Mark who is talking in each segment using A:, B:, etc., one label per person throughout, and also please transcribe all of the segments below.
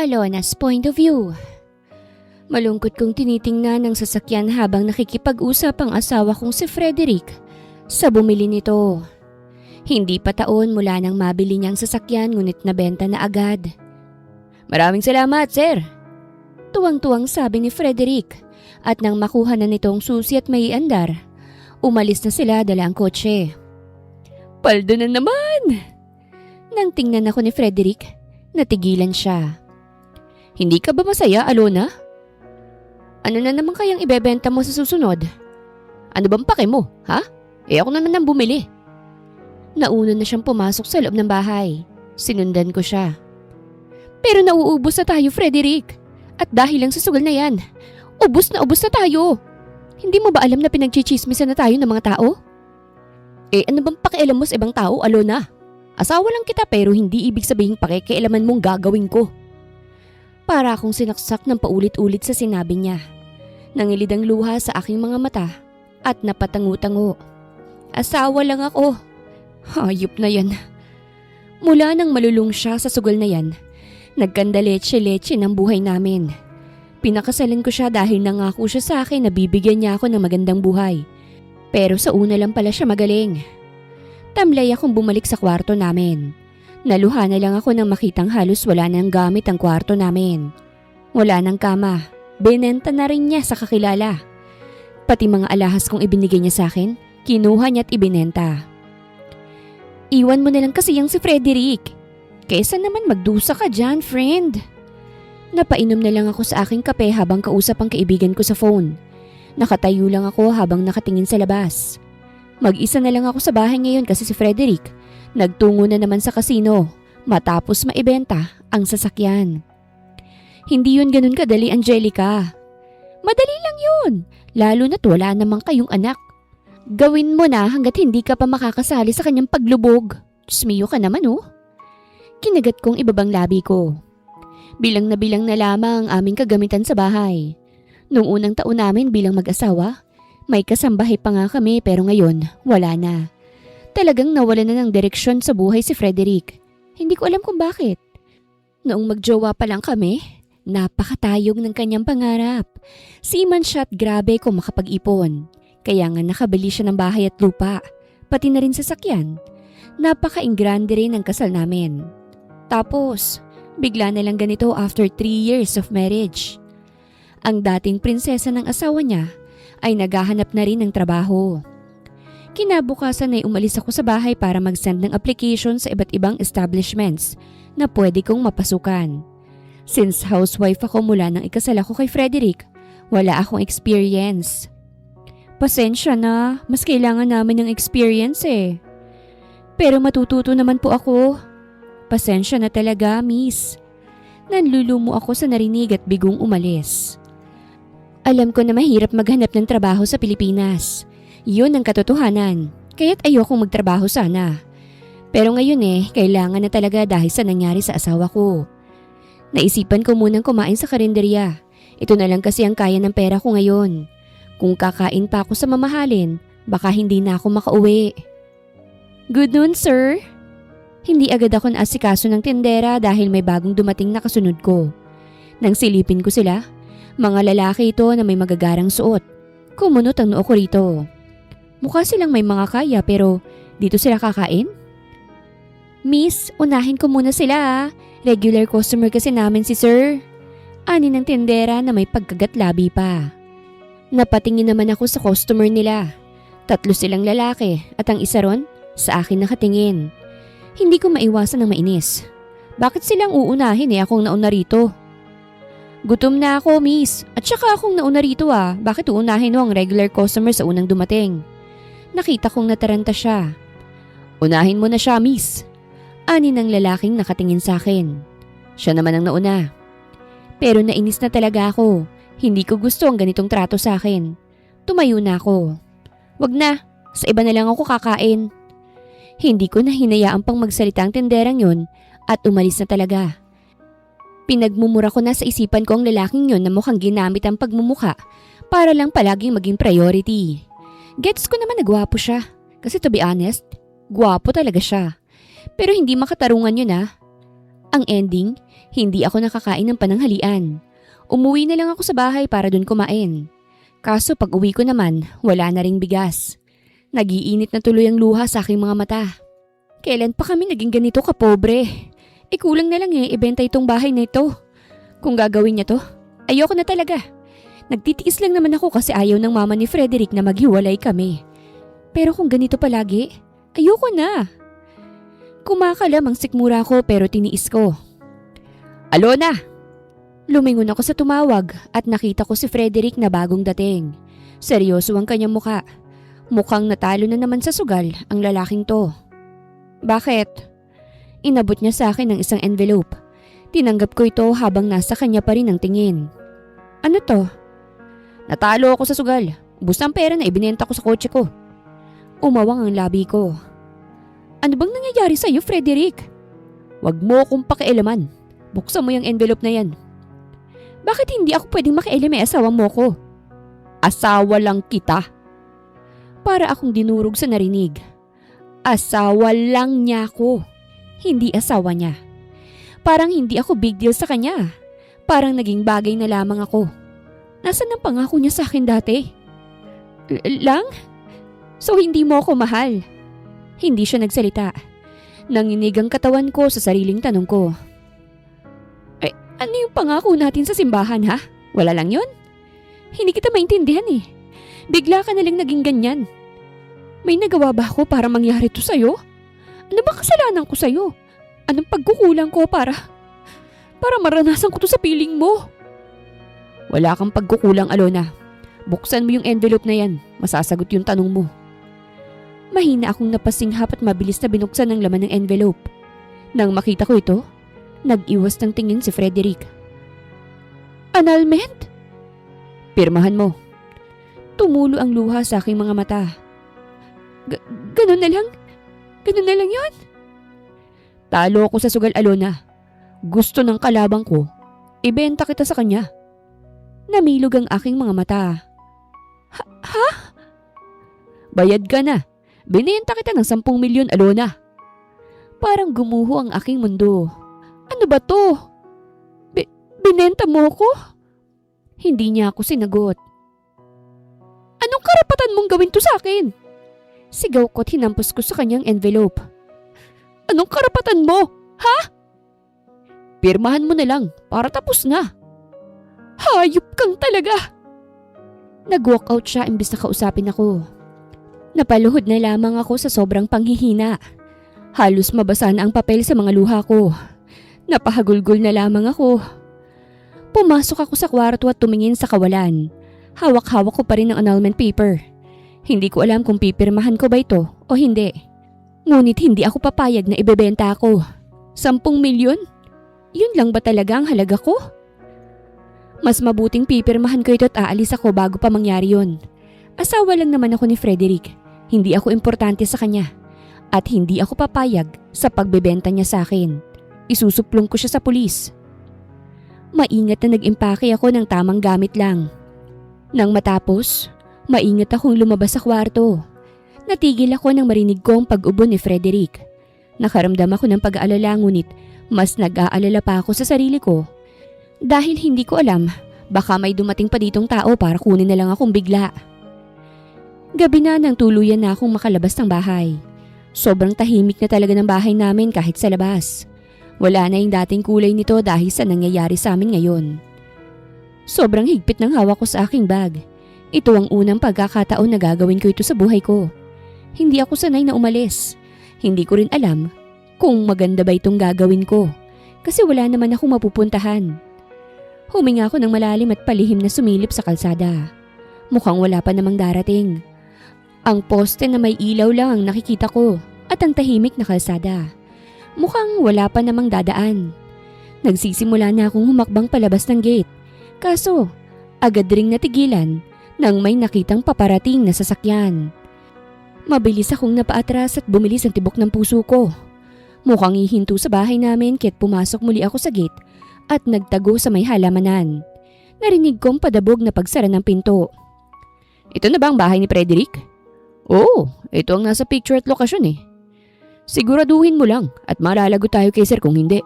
A: Alona's point of view. Malungkot kong tinitingnan ng sasakyan habang nakikipag-usap ang asawa kong si Frederick sa bumili nito. Hindi pa taon mula nang mabili niyang sasakyan ngunit nabenta na agad. Maraming salamat, sir! Tuwang-tuwang sabi ni Frederick at nang makuha na nitong susi at may andar, umalis na sila dala ang kotse. Paldo na naman! Nang tingnan ako ni Frederick, natigilan siya. Hindi ka ba masaya, Alona? Ano na naman kayang ibebenta mo sa susunod? Ano bang pake mo, ha? Ako naman ang bumili. Nauna na siyang pumasok sa loob ng bahay. Sinundan ko siya. Pero nauubos na tayo, Frederick. At dahil lang sa sugal na yan, ubos na tayo. Hindi mo ba alam na pinagchichismisan na tayo ng mga tao? Ano bang pakialam mo sa ibang tao, Alona? Asawa lang kita pero hindi ibig sabihin pakikialaman mong gagawin ko. Para akong sinaksak ng paulit-ulit sa sinabi niya. Nangilid ang luha sa aking mga mata at napatangu-tango. Asawa lang ako. Hayop na yan. Mula nang malulung siya sa sugal na yan, nagkandaletse-letse ng buhay namin. Pinakasalan ko siya dahil nangako siya sa akin na bibigyan niya ako ng magandang buhay. Pero sa una lang pala siya magaling. Tamlay akong bumalik sa kwarto namin. Naluha na lang ako nang makitang halos wala nang gamit ang kwarto namin. Wala nang kama. Binenta na rin niya sa kakilala. Pati mga alahas kong ibinigay niya sa akin, kinuha niya at ibinenta. Iwan mo na lang kasi yung si Frederick. Kaysa naman magdusa ka dyan, friend. Napainom na lang ako sa aking kape habang kausap ang kaibigan ko sa phone. Nakatayo lang ako habang nakatingin sa labas. Mag-isa na lang ako sa bahay ngayon kasi si Frederick nagtungo na naman sa kasino matapos maibenta ang sasakyan. Hindi yun ganun kadali, Angelica. Madali lang yun, lalo na't wala namang kayong anak. Gawin mo na hanggat hindi ka pa makakasali sa kanyang paglubog. Smiyo ka naman oh. Kinagat kong ibabang labi ko. Bilang na lamang ang aming kagamitan sa bahay. Noong unang taon namin bilang mag-asawa, may kasambahay pa nga kami pero ngayon wala na. Talagang nawala na ng direksyon sa buhay si Frederick. Hindi ko alam kung bakit. Noong magjowa pa lang kami, napakatayog ng kanyang pangarap. Seaman siya at grabe kung makapag-ipon. Kaya nga nakabili siya ng bahay at lupa, pati na rin sasakyan. Napaka-ingrande rin ang kasal namin. Tapos, bigla na lang ganito after 3 years of marriage. Ang dating prinsesa ng asawa niya ay naghahanap na rin ng trabaho. Kinabukasan ay umalis ako sa bahay para mag-send ng application sa iba't ibang establishments na pwede kong mapasukan. Since housewife ako mula nang ikasal ako kay Frederick, wala akong experience. Pasensya na, mas kailangan namin ng experience eh. Pero matututo naman po ako. Pasensya na talaga, miss. Nanlulumo ako sa narinig at bigong umalis. Alam ko na mahirap maghanap ng trabaho sa Pilipinas. Yun ang katotohanan, kaya't ayokong magtrabaho sana. Pero ngayon kailangan na talaga dahil sa nangyari sa asawa ko. Naisipan ko munang kumain sa karinderya. Ito na lang kasi ang kaya ng pera ko ngayon. Kung kakain pa ako sa mamahalin, baka hindi na ako makauwi. Good noon, sir. Hindi agad ako naasikaso ng tindera dahil may bagong dumating na kasunod ko. Nang silipin ko sila, mga lalaki ito na may magagarang suot. Kumunot ang noo ko rito. Mukha silang may mga kaya pero dito sila kakain? Miss, unahin ko muna sila. Regular customer kasi namin si sir. Ani ng tindera na may pagkagatlabi pa. Napatingin naman ako sa customer nila. 3 silang lalaki at ang isa ron sa akin nakatingin. Hindi ko maiwasan ng mainis. Bakit silang uunahin akong nauna rito? Gutom na ako, miss. At saka akong nauna rito Bakit uunahin ang regular customer sa unang dumating? Nakita kong nataranta siya. Unahin mo na siya, miss. Ani ng lalaking nakatingin sa akin. Siya naman ang nauna. Pero nainis na talaga ako. Hindi ko gusto ang ganitong trato sa akin. Tumayo na ako. Wag na, sa iba na lang ako kakain. Hindi ko na hinayaang pang magsalita ang tenderang yun at umalis na talaga. Pinagmumura ko na sa isipan ko ang lalaking yun na mukhang ginamit ang pagmumukha para lang palaging maging priority. Gets ko naman na gwapo siya. Kasi to be honest, gwapo talaga siya. Pero hindi makatarungan yun Ang ending, Hindi ako nakakain ng pananghalian. Umuwi na lang ako sa bahay para dun kumain. Kaso pag uwi ko naman, wala na ring bigas. Nagiinit na tuloy ang luha sa aking mga mata. Kailan pa kami naging ganito kapobre? Kulang na lang ibenta itong bahay na ito. Kung gagawin niya to, ayoko na talaga. Nagtitiis lang naman ako kasi ayaw ng mama ni Frederick na maghiwalay kami. Pero kung ganito palagi, ayoko na. Kumakalam ang sikmura ko pero tiniis ko. Alona! Lumingon ako sa tumawag at nakita ko si Frederick na bagong dating. Seryoso ang kanyang muka. Mukhang natalo na naman sa sugal ang lalaking to. Bakit? Inabot niya sa akin ng isang envelope. Tinanggap ko ito habang nasa kanya pa rin ang tingin. Ano to? Natalo ako sa sugal. Ubus ng pera na ibinenta ko sa kotse ko. Umawang ang labi ko. Ano bang nangyayari sa iyo, Frederick? Wag mo akong pakialaman. Buksan mo yung envelope na yan. Bakit hindi ako pwedeng makialam asawa mo ko? Asawa lang kita. Para akong dinurog sa narinig. Asawa lang niya ako. Hindi asawa niya. Parang hindi ako big deal sa kanya. Parang naging bagay na lamang ako. Nasaan ang pangako niya sa akin dati? Lang? So hindi mo ako mahal? Hindi siya nagsalita. Nanginig ang katawan ko sa sariling tanong ko. Ano yung pangako natin sa simbahan ha? Wala lang yun? Hindi kita maintindihan Bigla ka na lang naging ganyan. May nagawa ba ako para mangyari to sa'yo? Ano ba kasalanan ko sa'yo? Anong pagkukulang ko para maranasan ko to sa piling mo? Wala kang pagkukulang, Alona. Buksan mo yung envelope na yan. Masasagot yung tanong mo. Mahina akong napasinghap at mabilis na binuksan ang laman ng envelope. Nang makita ko ito, nag-iwas ng tingin si Frederick. Annulment? Pirmahan mo. Tumulo ang luha sa aking mga mata. Ganun na lang? Ganun na lang yun? Talo ako sa sugal, Alona. Gusto ng kalabang ko, ibenta kita sa kanya. Namilog ang aking mga mata. Ha? Bayad ka na. Binenta kita ng 10 milyon, Alona. Parang gumuho ang aking mundo. Ano ba to? Binenta mo ko? Hindi niya ako sinagot. Anong karapatan mong gawin to sa akin? Sigaw ko't hinampos ko sa kanyang envelope. Anong karapatan mo? Ha? Pirmahan mo na lang para tapos na. Hayop kang talaga! Nag-walkout siya imbis na kausapin ako. Napaluhod na lamang ako sa sobrang panghihina. Halos mabasa na ang papel sa mga luha ko. Napahagulgol na lamang ako. Pumasok ako sa kwarto at tumingin sa kawalan. Hawak-hawak ko pa rin ang annulment paper. Hindi ko alam kung pipirmahan ko ba ito o hindi. Ngunit hindi ako papayag na ibebenta ako. 10 milyon? Yun lang ba talaga ang halaga ko? Mas mabuting pipirmahan ko ito at aalis ako bago pa mangyari yun. Asawa lang naman ako ni Frederick. Hindi ako importante sa kanya. At hindi ako papayag sa pagbebenta niya sa akin. Isusuplong ko siya sa pulis. Maingat na nag-impake ako ng tamang gamit lang. Nang matapos, maingat akong lumabas sa kwarto. Natigil ako nang marinig ko ang pag-ubo ni Frederick. Nakaramdam ako ng pag-aalala ngunit mas nag-aalala pa ako sa sarili ko. Dahil hindi ko alam, baka may dumating pa ditong tao para kunin na lang akong bigla. Gabi na nang tuluyan na akong makalabas ng bahay. Sobrang tahimik na talaga ng bahay namin kahit sa labas. Wala na yung dating kulay nito dahil sa nangyayari sa amin ngayon. Sobrang higpit ng hawak ko sa aking bag. Ito ang unang pagkakataon na gagawin ko ito sa buhay ko. Hindi ako sanay na umalis. Hindi ko rin alam kung maganda ba itong gagawin ko kasi wala naman akong mapupuntahan. Huminga ako ng malalim at palihim na sumilip sa kalsada. Mukhang wala pa namang darating. Ang poste na may ilaw lang ang nakikita ko at ang tahimik na kalsada. Mukhang wala pa namang dadaan. Nagsisimula na akong humakbang palabas ng gate. Kaso, agad ring natigilan nang may nakitang paparating na sasakyan. Mabilis akong napaatras at bumilis ang tibok ng puso ko. Mukhang hihinto sa bahay namin kaya't pumasok muli ako sa gate at nagtago sa may halamanan. Narinig kong padabog na pagsara ng pinto. Ito na ba ang bahay ni Frederick? Oo, ito ang nasa picture at lokasyon . Siguraduhin mo lang at malalago tayo kay sir kung hindi.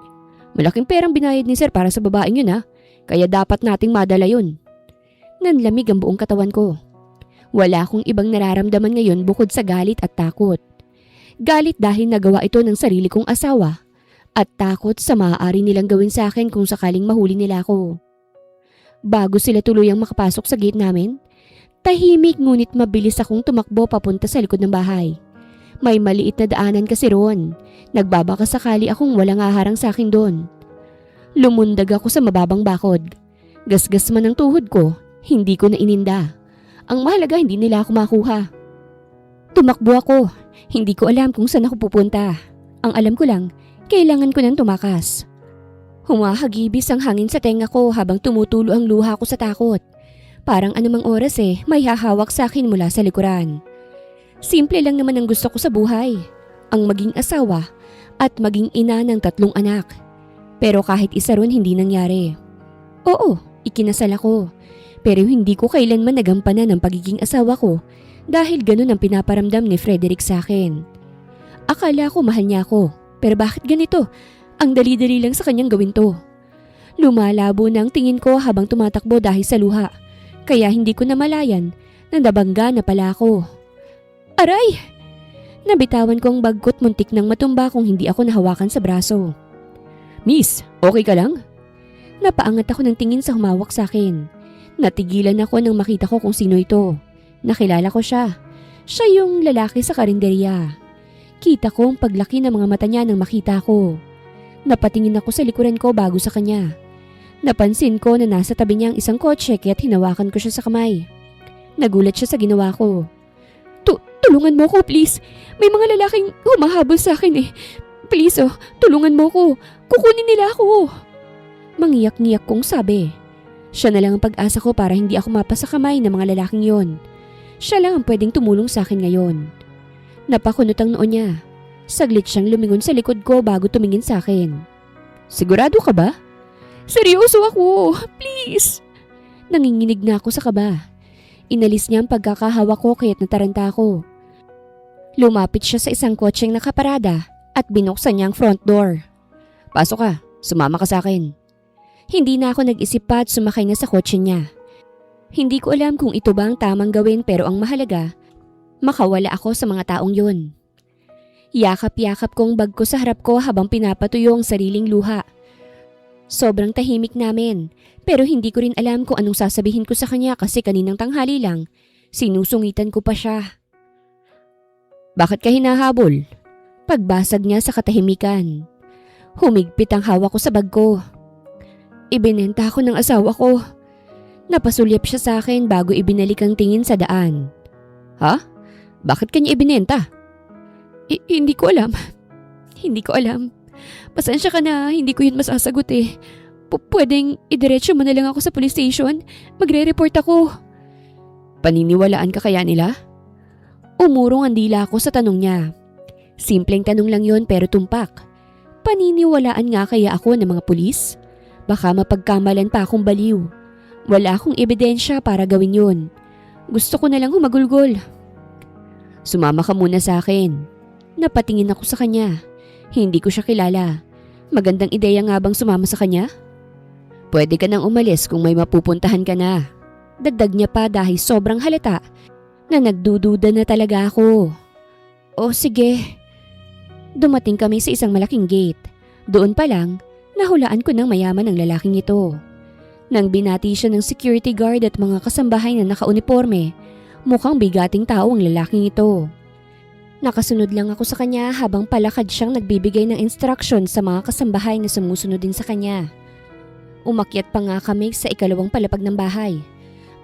A: Malaking perang binayad ni sir para sa babaeng yun ha. Kaya dapat nating madala yun. Nanlamig ang buong katawan ko. Wala akong ibang nararamdaman ngayon bukod sa galit at takot. Galit dahil nagawa ito ng sarili kong asawa at takot sa maaari nilang gawin sa akin kung sakaling mahuli nila ako. Bago sila tuluyang makapasok sa gate namin, tahimik ngunit mabilis akong tumakbo papunta sa likod ng bahay. May maliit na daanan kasi roon. Nagbabaka sakali akong walang haharang sa akin doon. Lumundag ako sa mababang bakod. Gasgas man ang tuhod ko, hindi ko na ininda. Ang mahalaga hindi nila ako makuha. Tumakbo ako. Hindi ko alam kung saan ako pupunta. Ang alam ko lang, kailangan ko nang tumakas. Humahagibis ang hangin sa tenga ko habang tumutulo ang luha ko sa takot. Parang anumang oras may hahawak sa akin mula sa likuran. Simple lang naman ang gusto ko sa buhay. Ang maging asawa at maging ina ng 3 anak. Pero kahit isa ron hindi nangyari. Oo, ikinasal ako. Pero hindi ko kailanman nagampanan ang pagiging asawa ko dahil ganun ang pinaparamdam ni Frederick sa akin. Akala ko mahal niya ako. Pero bakit ganito? Ang dali-dali lang sa kanyang gawin to. Lumalabo na ang tingin ko habang tumatakbo dahil sa luha. Kaya hindi ko namalayan na nabangga na pala ako. Aray! Nabitawan ko ang bagkot muntik nang matumba kung hindi ako nahawakan sa braso. Miss, okay ka lang? Napaangat ako ng tingin sa humawak sa akin. Natigilan ako nang makita ko kung sino ito. Nakilala ko siya. Siya yung lalaki sa karinderya. Kita ko ang paglaki ng mga mata niya nang makita ko. Napatingin ako sa likuran ko bago sa kanya. Napansin ko na nasa tabi niya ang isang kotse kaya't hinawakan ko siya sa kamay. Nagulat siya sa ginawa ko. Tulungan mo ko please. May mga lalaking humahabol sa akin Please tulungan mo ko. Kukunin nila ako. Mangiyak-ngiyak kong sabi. Siya na lang ang pag-asa ko para hindi ako mapasa kamay ng mga lalaking yon. Siya lang ang pwedeng tumulong sa akin ngayon. Napakunot ang noo niya. Saglit siyang lumingon sa likod ko bago tumingin sa akin. Sigurado ka ba? Seryoso ako, please. Nanginginig na ako sa kaba. Inalis niya ang pagkakahawak ko kaya't nataranta ako. Lumapit siya sa isang kotseng nakaparada at binuksan niya ang front door. Pasok ka, sumama ka sa akin. Hindi na ako nag-isip pa at sumakay na sa kotse niya. Hindi ko alam kung ito ba ang tamang gawin pero ang mahalaga, makawala ako sa mga taong yun. Yakap-yakap kong bag ko sa harap ko habang pinapatuyo ang sariling luha. Sobrang tahimik namin pero hindi ko rin alam kung anong sasabihin ko sa kanya kasi kaninang tanghali lang, sinusungitan ko pa siya. Bakit ka hinahabol? Pagbasag niya sa katahimikan. Humigpit ang hawak ko sa bag ko. Ibinenta ako ng asawa ko. Napasulyap siya sa akin bago ibinalik ang tingin sa daan. Ha? Bakit kanya ibinenta? Hindi ko alam. Hindi ko alam. Pasensya ka na, hindi ko yun masasagot Pwedeng idiretso mo na lang ako sa police station? Magre-report ako. Paniniwalaan ka kaya nila? Umurong ang dila ko sa tanong niya. Simpleng tanong lang yon pero tumpak. Paniniwalaan nga kaya ako ng mga pulis? Baka mapagkamalan pa akong baliw. Wala akong ebidensya para gawin yun. Gusto ko na lang humagulgol. Sumama ka muna sa akin. Napatingin ako sa kanya. Hindi ko siya kilala. Magandang ideya nga bang sumama sa kanya? Pwede ka nang umalis kung may mapupuntahan ka na. Dagdag niya pa dahil sobrang halata na nagdududa na talaga ako. O sige. Dumating kami sa isang malaking gate. Doon pa lang, nahulaan ko ng mayaman ang lalaking ito. Nang binati siya ng security guard at mga kasambahay na nakauniforme, mukhang bigating tao ang lalaking ito. Nakasunod lang ako sa kanya habang palakad siyang nagbibigay ng instruction sa mga kasambahay na sumusunod din sa kanya. Umakyat pa nga kami sa ikalawang palapag ng bahay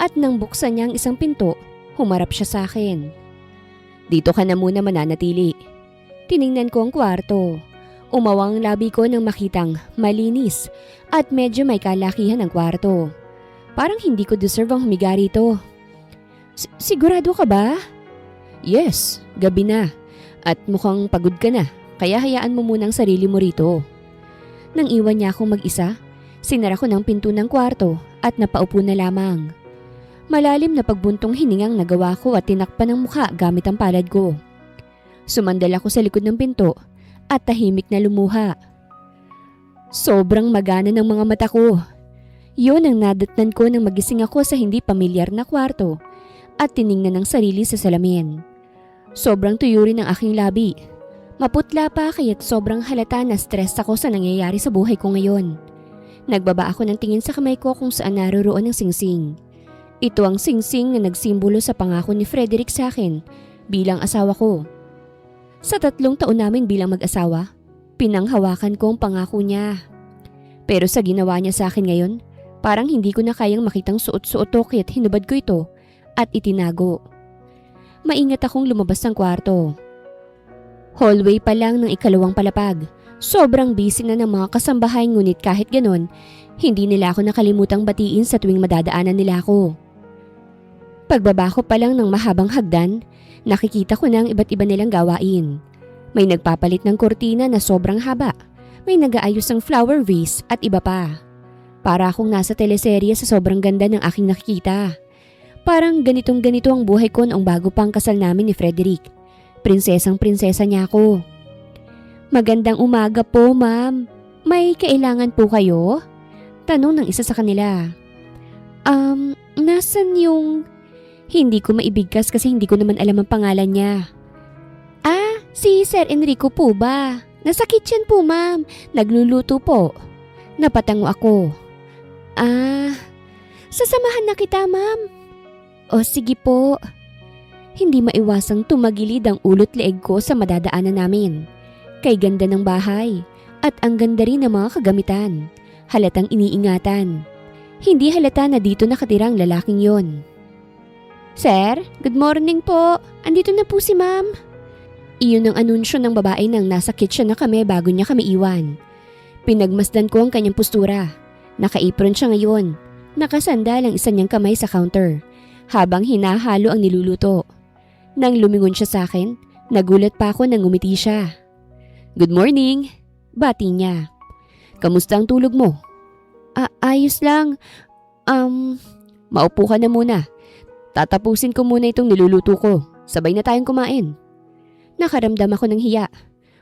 A: at nang buksan niya ang isang pinto, humarap siya sa akin. Dito ka na muna mananatili. Tiningnan ko ang kwarto. Umawang labi ko nang makitang malinis at medyo may kalakihan ang kwarto. Parang hindi ko deserve ang humiga rito. Sigurado ka ba? Yes, gabi na. At mukhang pagod ka na, kaya hayaan mo muna ang sarili mo rito. Nang iwan niya akong mag-isa, sinara ko ng pinto ng kwarto at napaupo na lamang. Malalim na pagbuntong hiningang nagawa ko at tinakpan ng mukha gamit ang palad ko. Sumandal ako sa likod ng pinto at tahimik na lumuha. Sobrang magana ng mga mata ko. Yun ang nadatnan ko nang magising ako sa hindi pamilyar na kwarto at tiningnan ng sarili sa salamin. Sobrang tuyo rin ang aking labi. Maputla pa kaya't sobrang halata na stress ako sa nangyayari sa buhay ko ngayon. Nagbaba ako ng tingin sa kamay ko kung saan naroroon ang singsing. Ito ang singsing na nagsimbolo sa pangako ni Frederick sa akin bilang asawa ko. Sa 3 taon namin bilang mag-asawa, pinanghawakan ko ang pangako niya. Pero sa ginawa niya sa akin ngayon, parang hindi ko na kayang makitang suot-suot to kaya't hinubad ko ito at itinago. Maingat akong lumabas ng kwarto. Hallway pa lang ng 2nd palapag. Sobrang busy na ng mga kasambahay ngunit kahit ganon, hindi nila ako nakalimutang batiin sa tuwing madadaanan nila ako. Pagbaba ko pa lang ng mahabang hagdan, nakikita ko na ang iba't iba nilang gawain. May nagpapalit ng kurtina na sobrang haba, may nag-aayos ng flower vase at iba pa. Para akong nasa teleserye sa sobrang ganda ng aking nakikita. Parang ganitong-ganito ang buhay ko noong bago pang kasal namin ni Frederick. Prinsesang-prinsesa niya ako. Magandang umaga po, ma'am. May kailangan po kayo? Tanong ng isa sa kanila. Nasan yung... Hindi ko maibigkas kasi hindi ko naman alam ang pangalan niya. Si Sir Enrico po ba? Nasa kitchen po, ma'am. Nagluluto po. Napatango ako. Sasamahan na kita, ma'am. O sige po. Hindi maiwasang tumagilid ang ulot leeg ko sa madadaanan namin. Kay ganda ng bahay at ang ganda rin ng mga kagamitan. Halatang iniingatan. Hindi halata na dito nakatira ang lalaking yon. Sir, good morning po. Andito na po si ma'am. Iyon ang anunsyo ng babae nang nasa kitchen na kami bago niya kami iwan. Pinagmasdan ko ang kanyang postura. Naka-apron siya ngayon. Nakasandal ang isa niyang kamay sa counter habang hinahalo ang niluluto. Nang lumingon siya sa akin, nagulat pa ako nang ngumiti siya. Good morning, bati niya. Kamusta ang tulog mo? Ayos lang. Maupo ka na muna. Tatapusin ko muna itong niluluto ko. Sabay na tayong kumain. Nakaramdam ako ng hiya.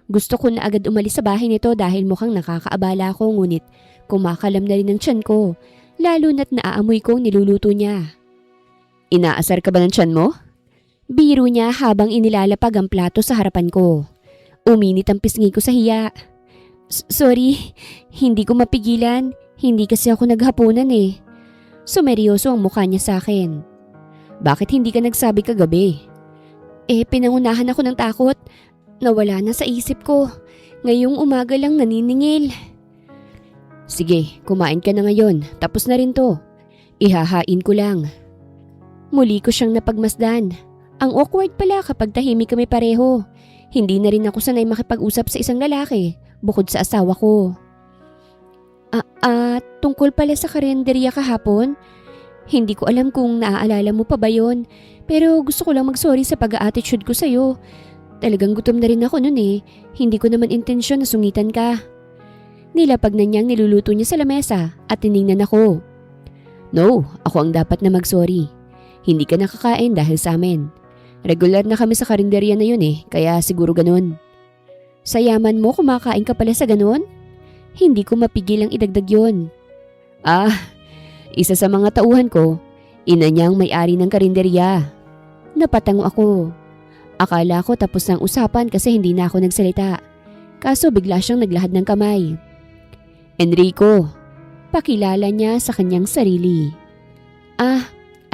A: Gusto ko na agad umalis sa bahay nito dahil mukhang nakakaabala ako ngunit kumakalam na rin ang tiyan ko, lalo na't naaamoy ko ang niluluto niya. Inaasar ka ba ng tiyan mo? Biro niya habang inilalapag ang plato sa harapan ko. Uminit ang pisngi ko sa hiya. Sorry, hindi ko mapigilan. Hindi kasi ako naghapunan eh. Sumeryoso ang mukha niya sa akin. Bakit hindi ka nagsabi kagabi? Pinangunahan ako ng takot. Nawala na sa isip ko. Ngayong umaga lang naniningil. Sige, kumain ka na ngayon. Tapos na rin to. Ihahain ko lang. Muli ko siyang napagmasdan. Ang awkward pala kapag tahimik kami pareho. Hindi na rin ako sanay makipag-usap sa isang lalaki bukod sa asawa ko. Tungkol pala sa karinderya kahapon? Hindi ko alam kung naaalala mo pa ba yon, pero gusto ko lang mag-sorry sa pag-a-attitude ko sa'yo. Talagang gutom na rin ako nun eh. Hindi ko naman intensyon na sungitan ka. Nilapag na niyang niluluto niya sa lamesa at tiningnan ako. No, ako ang dapat na mag-sorry. Hindi ka nakakain dahil sa amin. Regular na kami sa karinderya na yun eh, kaya siguro ganun. Sa yaman mo kumakain ka pala sa ganun? Hindi ko mapigil ang idagdag yun. Isa sa mga tauhan ko, ina niyang may-ari ng karinderya. Napatango ako. Akala ko tapos ng usapan kasi hindi na ako nagsalita. Kaso bigla siyang naglahad ng kamay. Enrico, pakilala niya sa kanyang sarili.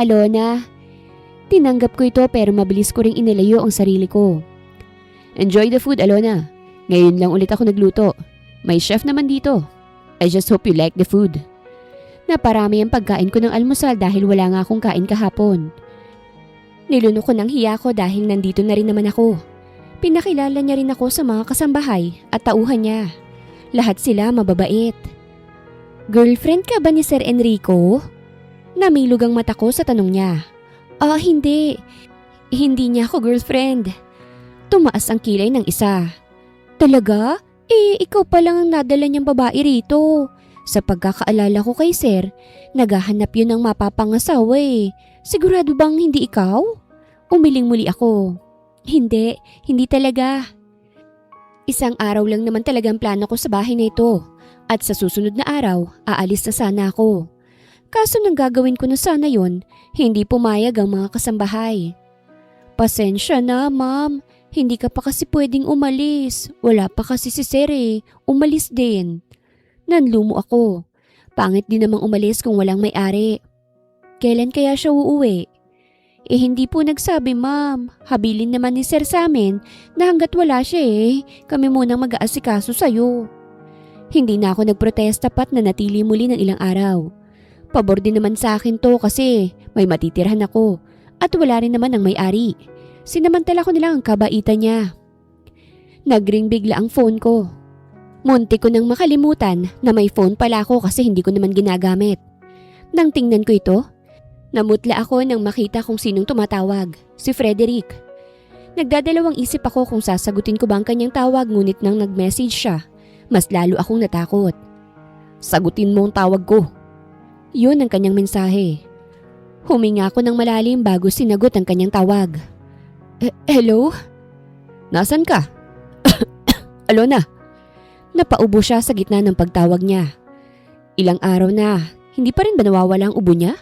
A: Alona. Tinanggap ko ito pero mabilis ko ring inilayo ang sarili ko. Enjoy the food, Alona. Ngayon lang ulit ako nagluto. May chef naman dito. I just hope you like the food. Naparami ang pagkain ko ng almusal dahil wala nga akong kain kahapon. Niluno ko ng hiya ko dahil nandito na rin naman ako. Pinakilala niya rin ako sa mga kasambahay at tauhan niya. Lahat sila mababait. Girlfriend ka ba ni Sir Enrico? Namilog ang mata ko sa tanong niya. Hindi. Hindi niya ako girlfriend. Tumaas ang kilay ng isa. Talaga? Ikaw pa lang ang nadala niyang babae rito. Sa pagkakaalala ko kay Sir, naghahanap yun ng mapapangasawa eh. Sigurado bang hindi ikaw? Umiling muli ako. Hindi talaga. Isang araw lang naman talaga ang plano ko sa bahay na ito. at sa susunod na araw aalis na sana ako. Kaso nang gagawin ko na sana yon, hindi pumayag ang mga kasambahay. Pasensya na, ma'am. Hindi ka pa kasi pwedeng umalis. Wala pa kasi si Sir eh. Umalis din. Nanlumo ako. Pangit din namang umalis kung walang may-ari. Kailan kaya siya uuwi? Eh hindi po nagsabi, ma'am. Habilin naman ni Sir sa amin na hanggat wala siya kami munang mag-aasikaso sa'yo. Hindi na ako nagprotesta pat na natili muli ng ilang araw. Pabor din naman sa akin to kasi may matitirhan ako at wala rin naman ang may-ari. Sinamantala ko nilang ang kabaitan niya. Nagring bigla ang phone ko. Munti ko nang makalimutan na may phone pala ako kasi hindi ko naman ginagamit. Nang tingnan ko ito, namutla ako nang makita kung sinong tumatawag, si Frederick. Nagdadalawang isip ako kung sasagutin ko ba ang kanyang tawag ngunit nang nag-message siya, mas lalo akong natakot. Sagutin mo ang tawag ko. Yun ang kanyang mensahe. Huminga ako ng malalim bago sinagot ang kanyang tawag. Hello? Nasaan ka? Alona. Napaubo siya sa gitna ng pagtawag niya. Ilang araw na, hindi pa rin ba nawawala ang ubo niya?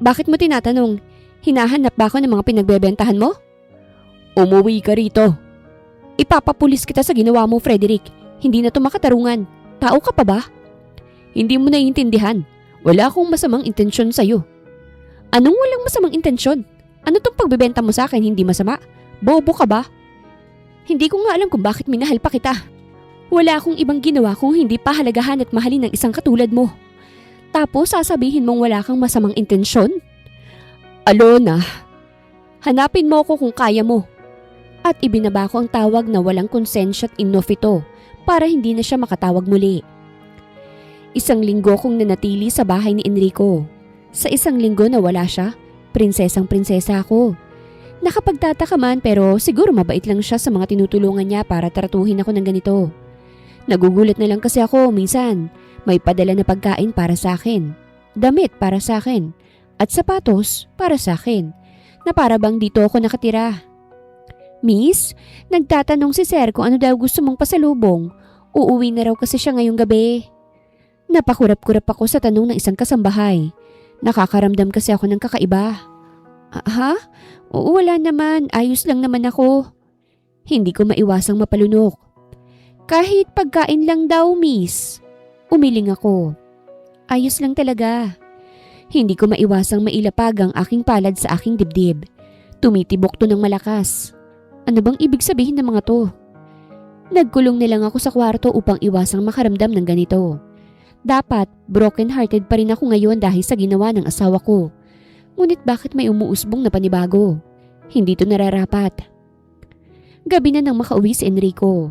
A: Bakit mo tinatanong? Hinahanap ba ako ng mga pinagbebentahan mo? Umuwi ka rito. Ipapapulis kita sa ginawa mo, Frederick. Hindi na to makatarungan. Tao ka pa ba? Hindi mo naiintindihan. Wala akong masamang intensyon sa'yo. Anong walang masamang intensyon? Ano tong pagbebenta mo sa akin hindi masama? Bobo ka ba? Hindi ko nga alam kung bakit minahal pa kita. Wala akong ibang ginawa kung hindi pahalagahan at mahalin ng isang katulad mo. Tapos sasabihin mong wala kang masamang intensyon? Alona, hanapin mo ako kung kaya mo. At ibinaba ko ang tawag na walang konsensya at enough ito para hindi na siya makatawag muli. Isang linggo kong nanatili sa bahay ni Enrico. Sa isang linggo na wala siya, prinsesang-prinsesa ako. Nakapagtataka man pero siguro mabait lang siya sa mga tinutulungan niya para tratuhin ako ng ganito. Nagugulat na lang kasi ako minsan. May padala na pagkain para sa akin, damit para sa akin, at sapatos para sa akin, na para bang dito ako nakatira. Miss, nagtatanong si Sir kung ano daw gusto mong pasalubong. Uuwi na raw kasi siya ngayong gabi. Napakurap-kurap ako sa tanong ng isang kasambahay. Nakakaramdam kasi ako ng kakaiba. Ha? Oo, wala naman. Ayos lang naman ako. Hindi ko maiwasang mapalunok. Kahit pagkain lang daw, miss. Umiling ako. Ayos lang talaga. Hindi ko maiwasang mailapag ang aking palad sa aking dibdib. Tumitibok to ng malakas. Ano bang ibig sabihin ng mga to? Nagkulong na lang ako sa kwarto upang iwasang makaramdam ng ganito. Dapat, broken-hearted pa rin ako ngayon dahil sa ginawa ng asawa ko. Ngunit bakit may umuusbong na panibago? Hindi to nararapat. Gabi na nang makauwi si Enrico.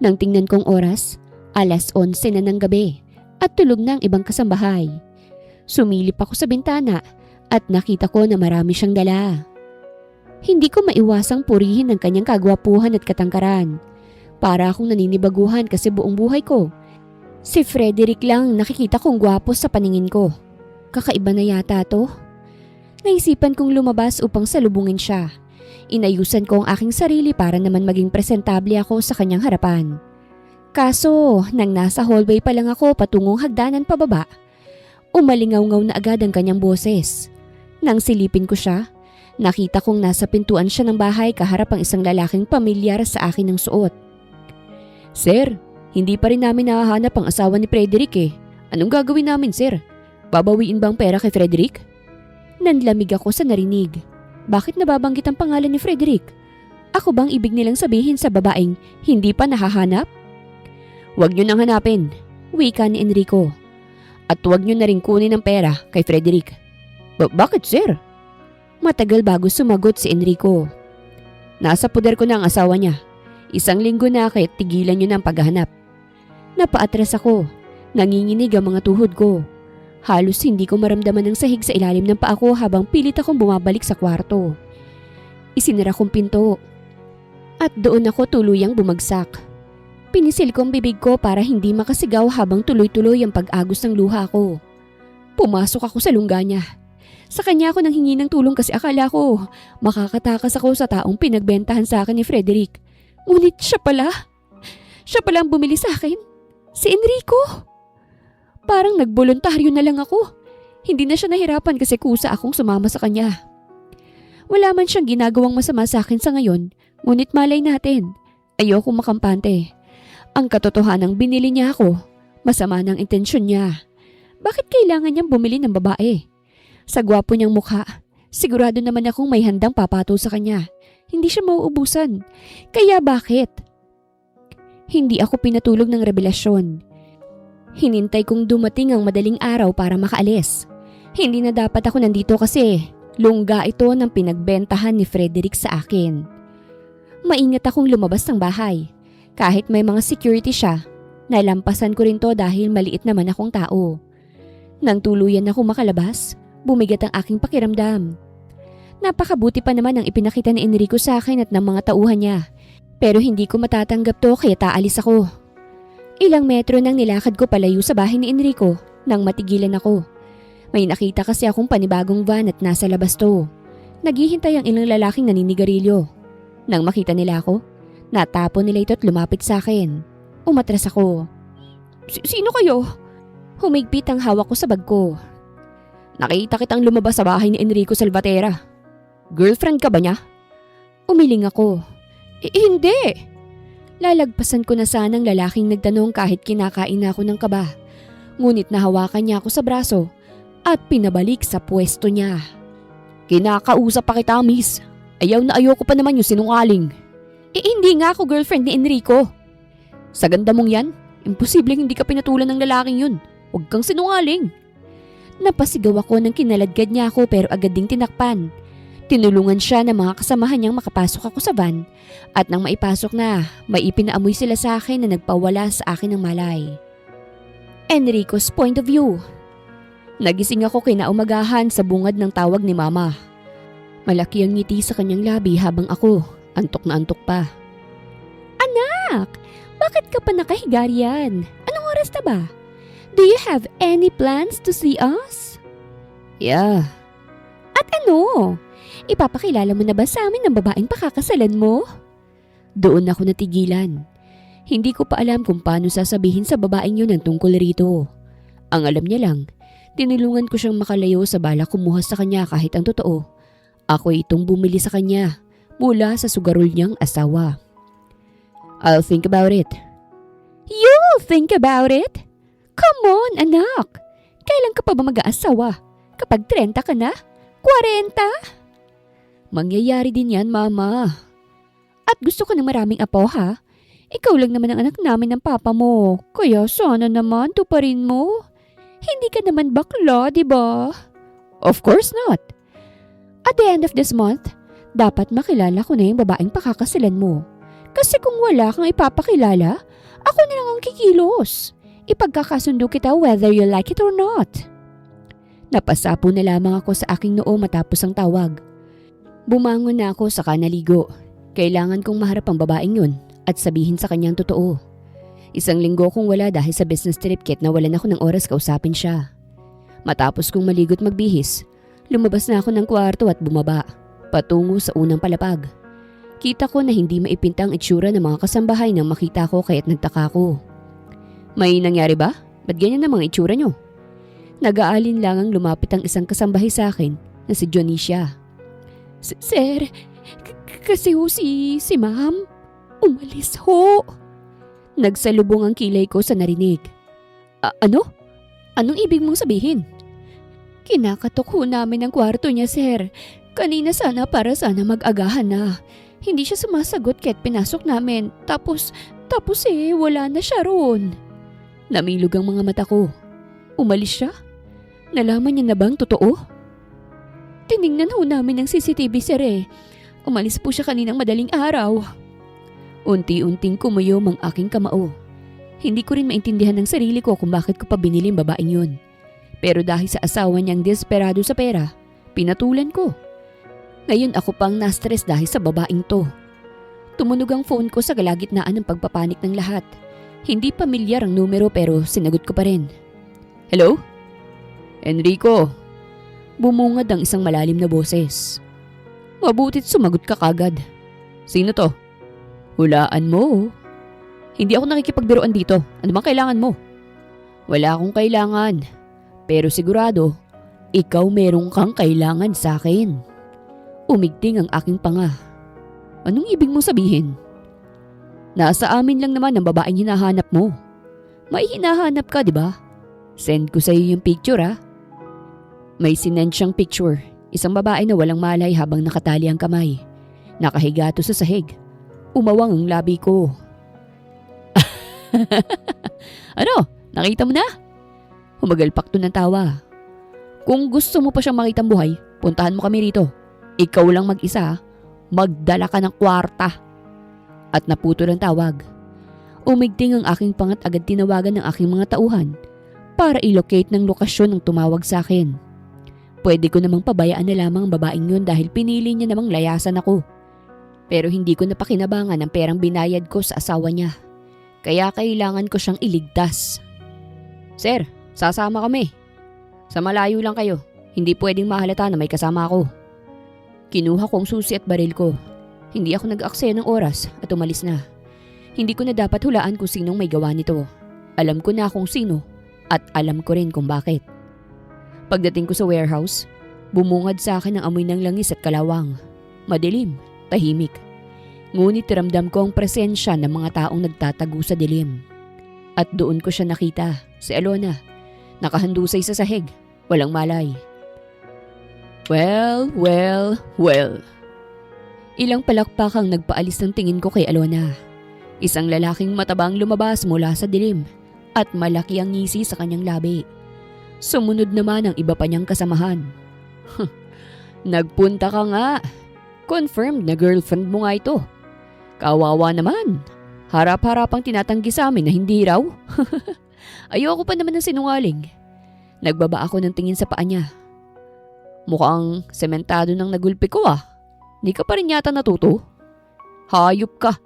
A: Nang tingnan kong oras, 11:11 na ng gabi at tulog na ang ibang kasambahay. Sumilip ako sa bintana at nakita ko na marami siyang dala. Hindi ko maiwasang purihin ang kanyang kagwapuhan at katangkaran. Para akong naninibaguhan kasi buong buhay ko. Si Frederick lang nakikita kong gwapo sa paningin ko. Kakaiba na yata to. Naisipan kong lumabas upang salubungin siya. Inayusan ko ang aking sarili para naman maging presentable ako sa kanyang harapan. Kaso, nang nasa hallway pa lang ako patungong hagdanan pababa, umalingaw-ngaw na agad ang kanyang boses. Nang silipin ko siya, nakita kong nasa pintuan siya ng bahay kaharap ang isang lalaking pamilyar sa akin ng suot. Sir, hindi pa rin namin nahahanap ang asawa ni Frederick eh. Anong gagawin namin, sir? Babawiin ba ang pera kay Frederick? Nanlamig ako sa narinig. Bakit nababanggit ang pangalan ni Frederick? Ako bang ibig nilang sabihin sa babaeng hindi pa nahahanap? Huwag niyo nang hanapin, wika ni Enrico. At huwag niyo na rin kunin ang pera kay Frederick. Bakit, sir? Matagal bago sumagot si Enrico. Nasa poder ko na ang asawa niya. Isang linggo na kaya tigilan niyo na ang paghahanap. Napaatras ako. Nanginginig ang mga tuhod ko. Halos hindi ko maramdaman ang sahig sa ilalim ng paa ko habang pilit akong bumabalik sa kwarto. Isinara kong pinto. At doon ako tuluyang bumagsak. Pinisil ko ang bibig ko para hindi makasigaw habang tuloy-tuloy ang pag-agos ng luha ko. Pumasok ako sa lungga niya. Sa kanya ako nanghingi ng tulong kasi akala ko makakatakas ako sa taong pinagbentahan sa akin ni Frederick. Ngunit siya pala ang bumili sa akin. Si Enrico! Parang nagboluntaryo na lang ako. Hindi na siya nahirapan kasi kusa akong sumama sa kanya. Wala man siyang ginagawang masama sa akin sa ngayon, ngunit malay natin. Ayoko makampante. Ang katotohanang binili niya ako, masama ng intensyon niya. Bakit kailangan niyang bumili ng babae? Sa gwapo niyang mukha, sigurado naman akong may handang papato sa kanya. Hindi siya mauubusan. Kaya bakit? Hindi ako pinatulog ng revelasyon. Hinintay kong dumating ang madaling araw para makaalis. Hindi na dapat ako nandito kasi lungga ito ng pinagbentahan ni Frederick sa akin. Maingat akong lumabas ng bahay. Kahit may mga security siya, nalampasan ko rin to dahil maliit naman akong tao. Nang tuluyan ako makalabas, bumigat ang aking pakiramdam. Napakabuti pa naman ang ipinakita ni Enrico sa akin at ng mga tauhan niya. Pero hindi ko matatanggap to kaya taalis ako. Ilang metro nang nilakad ko palayo sa bahay ni Enrico nang matigilan ako. May nakita kasi akong panibagong van at nasa labas to. Naghihintay ang ilang lalaking naninigarilyo. Nang makita nila ako, natapon nila ito at lumapit sa akin. Umatras ako. Sino kayo? Humigpit ang hawak ko sa bag ko. Nakita kitang lumabas sa bahay ni Enrico Salvatierra. Girlfriend ka ba niya? Umiling ako. Hindi. Lalagpasan ko na sanang lalaking nagtanong kahit kinakain na ako ng kaba. Ngunit nahawakan niya ako sa braso at pinabalik sa pwesto niya. Kinakausap pa kita, miss. Ayaw na ayoko pa naman yung sinungaling. Hindi nga ako girlfriend ni Enrico. Sa ganda mong yan, imposibleng hindi ka pinatulan ng lalaking yun. Huwag kang sinungaling. Napasigaw ako nang kinaladkad niya ako pero agad ding tinakpan. Tinulungan siya ng mga kasamahan niyang makapasok ako sa van at nang maipasok na, may ipinaamoy sila sa akin na nagpawala sa akin ng malay. Enrico's point of view. Nagising ako kinaumagahan sa bungad ng tawag ni Mama. Malaki ang ngiti sa kanyang labi habang ako, antok na antok pa. Anak, bakit ka pa nakahiga riyan? Anong oras na ba? Do you have any plans to see us? Yeah. At ano? Ipapakilala mo na ba sa amin ng babaeng pakakasalan mo? Doon ako natigilan. Hindi ko pa alam kung paano sasabihin sa babaeng yun ang tungkol rito. Ang alam niya lang, tinulungan ko siyang makalayo sa balak kumuha sa kanya kahit ang totoo. Ako itong bumili sa kanya mula sa sugarol niyang asawa. I'll think about it. You'll think about it? Come on, anak. Kailan ka pa ba mag-aasawa? Kapag 30 ka na? 40? Mangyayari din yan, Mama. At gusto ko ng maraming apo, ha? Ikaw lang naman ang anak namin ng papa mo. Kaya sana naman tuparin mo. Hindi ka naman bakla, di ba? Of course not. At the end of this month, dapat makilala ko na yung babaeng pakakasalan mo. Kasi kung wala kang ipapakilala, ako na lang ang kikilos. Ipagkakasundo kita whether you like it or not. Napasapo na lamang ako sa aking noo matapos ang tawag. Bumangon na ako saka naligo. Kailangan kong maharap ang babaeng yun at sabihin sa kanyang totoo. Isang linggo kong wala dahil sa business trip kit nawalan ako ng oras kausapin siya. Matapos kong maligo't magbihis, lumabas na ako ng kwarto at bumaba, patungo sa unang palapag. Kita ko na hindi maipinta ang itsura ng mga kasambahay nang makita ko kaya't nagtaka ko. May nangyari ba? Ba't ganyan ang mga itsura nyo? Nag-aalin lang ang lumapit ang isang kasambahay sa akin na si Jonicia. Sir, kasi ho si ma'am, umalis ho. Nagsalubong ang kilay ko sa narinig. Ano? Anong ibig mong sabihin? Kinakatok ho namin ang kwarto niya, sir. Kanina para sana mag-agahan na. Hindi siya sumasagot kahit pinasok namin. Tapos wala na siya roon. Namilog ang mga mata ko. Umalis siya? Nalaman niya na bang totoo? Tiningnan ho namin ang CCTV, sir eh. Umalis po siya kaninang madaling araw. Unti-unting kumuyom ang aking kamao. Hindi ko rin maintindihan ng sarili ko kung bakit ko pa binili ang babaeng yun. Pero dahil sa asawa niyang desperado sa pera, pinatulan ko. Ngayon ako pang na-stress dahil sa babaeng to. Tumunog ang phone ko sa kalagitnaan ng pagpapanik ng lahat. Hindi pamilyar ang numero pero sinagot ko pa rin. Hello? Enrico? Bumungad ang isang malalim na boses. Mabutit sumagot ka kagad. Sino to? Hulaan mo.
B: Hindi ako nakikipagbiruan dito. Ano bang kailangan mo?
A: Wala akong kailangan. Pero sigurado, ikaw meron kang kailangan sa akin. Umigting ang aking panga.
B: Anong ibig mong sabihin?
A: Nasa amin lang naman ang babaeng hinahanap mo. May hinahanap ka, di ba? Send ko sa iyo yung picture, ha? May sinend siyang picture. Isang babae na walang malay habang nakatali ang kamay. Nakahiga to sa sahig. Umawang ang labi ko.
B: Ano? Nakita mo na?
A: Humagalpak to ng tawa. Kung gusto mo pa siyang makitang buhay, puntahan mo kami rito. Ikaw lang mag-isa, magdala ka ng kwarta. At naputol ang tawag. Umigting ang aking pangat agad tinawagan ng aking mga tauhan para i-locate ng lokasyon ng tumawag sa akin. Pwede ko namang pabayaan na lamang ang babaeng yun dahil pinili niya namang layasan ako. Pero hindi ko napakinabangan ang perang binayad ko sa asawa niya. Kaya kailangan ko siyang iligtas.
B: Sir, sasama kami. Sa malayo lang kayo. Hindi pwedeng mahalata na may kasama ako.
A: Kinuha ko ang susi at baril ko. Hindi ako nag-aksaya ng oras at umalis na. Hindi ko na dapat hulaan kung sinong may gawa nito. Alam ko na kung sino at alam ko rin kung bakit. Pagdating ko sa warehouse, bumungad sa akin ang amoy ng langis at kalawang. Madilim, tahimik. Ngunit ramdam ko ang presensya ng mga taong nagtatago sa dilim. At doon ko siya nakita, si Alona. Nakahandusay sa sahig, walang malay. Well. Ilang palakpak ang nagpaalis ng tingin ko kay Alona. Isang lalaking matabang lumabas mula sa dilim at malaki ang ngisi sa kanyang labi. Sumunod naman ang iba pa niyang kasamahan. Nagpunta ka nga. Confirmed na girlfriend mo nga ito. Kawawa naman. Harap-harapang tinatanggi sa amin na hindi raw. Ayoko pa naman ng sinungaling. Nagbaba ako ng tingin sa paa niya. Mukhang sementado ng nagulpi ko ah. Hindi ka pa rin yata natuto. Hayop ka.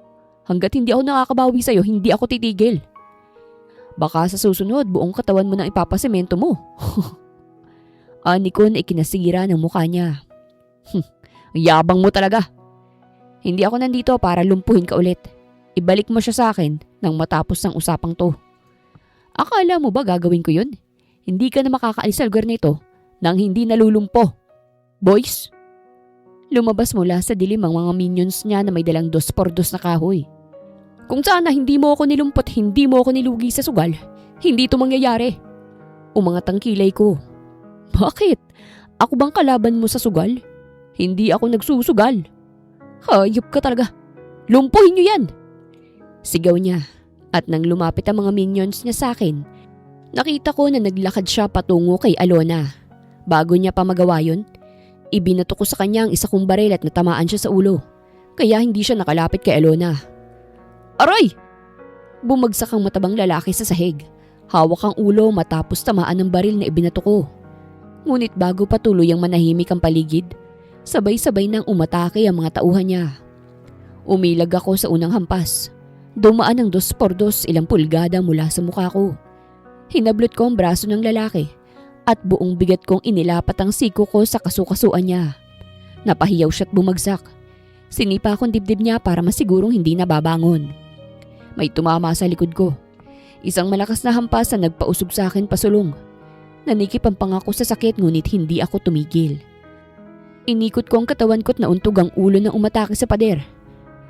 A: Hanggat hindi ako nakakabawi sa'yo, hindi ako titigil. Baka sa susunod, buong katawan mo nang ipapasemento mo. Ani ko na ikinasira ng mukha niya. Yabang mo talaga. Hindi ako nandito para lumpuhin ka ulit. Ibalik mo siya sa akin nang matapos ng usapang to. Akala mo ba gagawin ko yun? Hindi ka na makakaalis sa lugar nito nang hindi nalulumpo. Boys? Lumabas mula sa dilim ang mga minions niya na may dalang 2x2 na kahoy. Kung sana hindi mo ako nilumpot, hindi mo ako nilugi sa sugal, hindi ito mangyayari. Umangat ang kilay ko. Bakit? Ako bang kalaban mo sa sugal? Hindi ako nagsusugal. Hayop ka talaga. Lumpuhin niyo yan! Sigaw niya. At nang lumapit ang mga minions niya sa akin, nakita ko na naglakad siya patungo kay Alona. Bago niya pa magawa yun, ibinato ko sa kanya ang isa kong baril at natamaan siya sa ulo. Kaya hindi siya nakalapit kay Alona. Aray! Bumagsak ang matabang lalaki sa sahig. Hawak ang ulo matapos tamaan ng baril na ibinato ko. Ngunit bago pa tuluyang manahimik ang paligid, sabay-sabay nang umatake ang mga tauhan niya. Umilag ako sa unang hampas. Dumaan ng 2x2 ilang pulgada mula sa mukha ko. Hinablot ko ang braso ng lalaki at buong bigat kong inilapat ang siko ko sa kasukasuan niya. Napahiyaw siya't bumagsak. Sinipa akong dibdib niya para masigurong hindi nababangon. May tumama sa likod ko. Isang malakas na hampas na nagpausog sa akin pasulong. Nanikip ang pangako sa sakit ngunit hindi ako tumigil. Inikot ko ang katawan ko't nauntog ang ulo na umatake sa pader.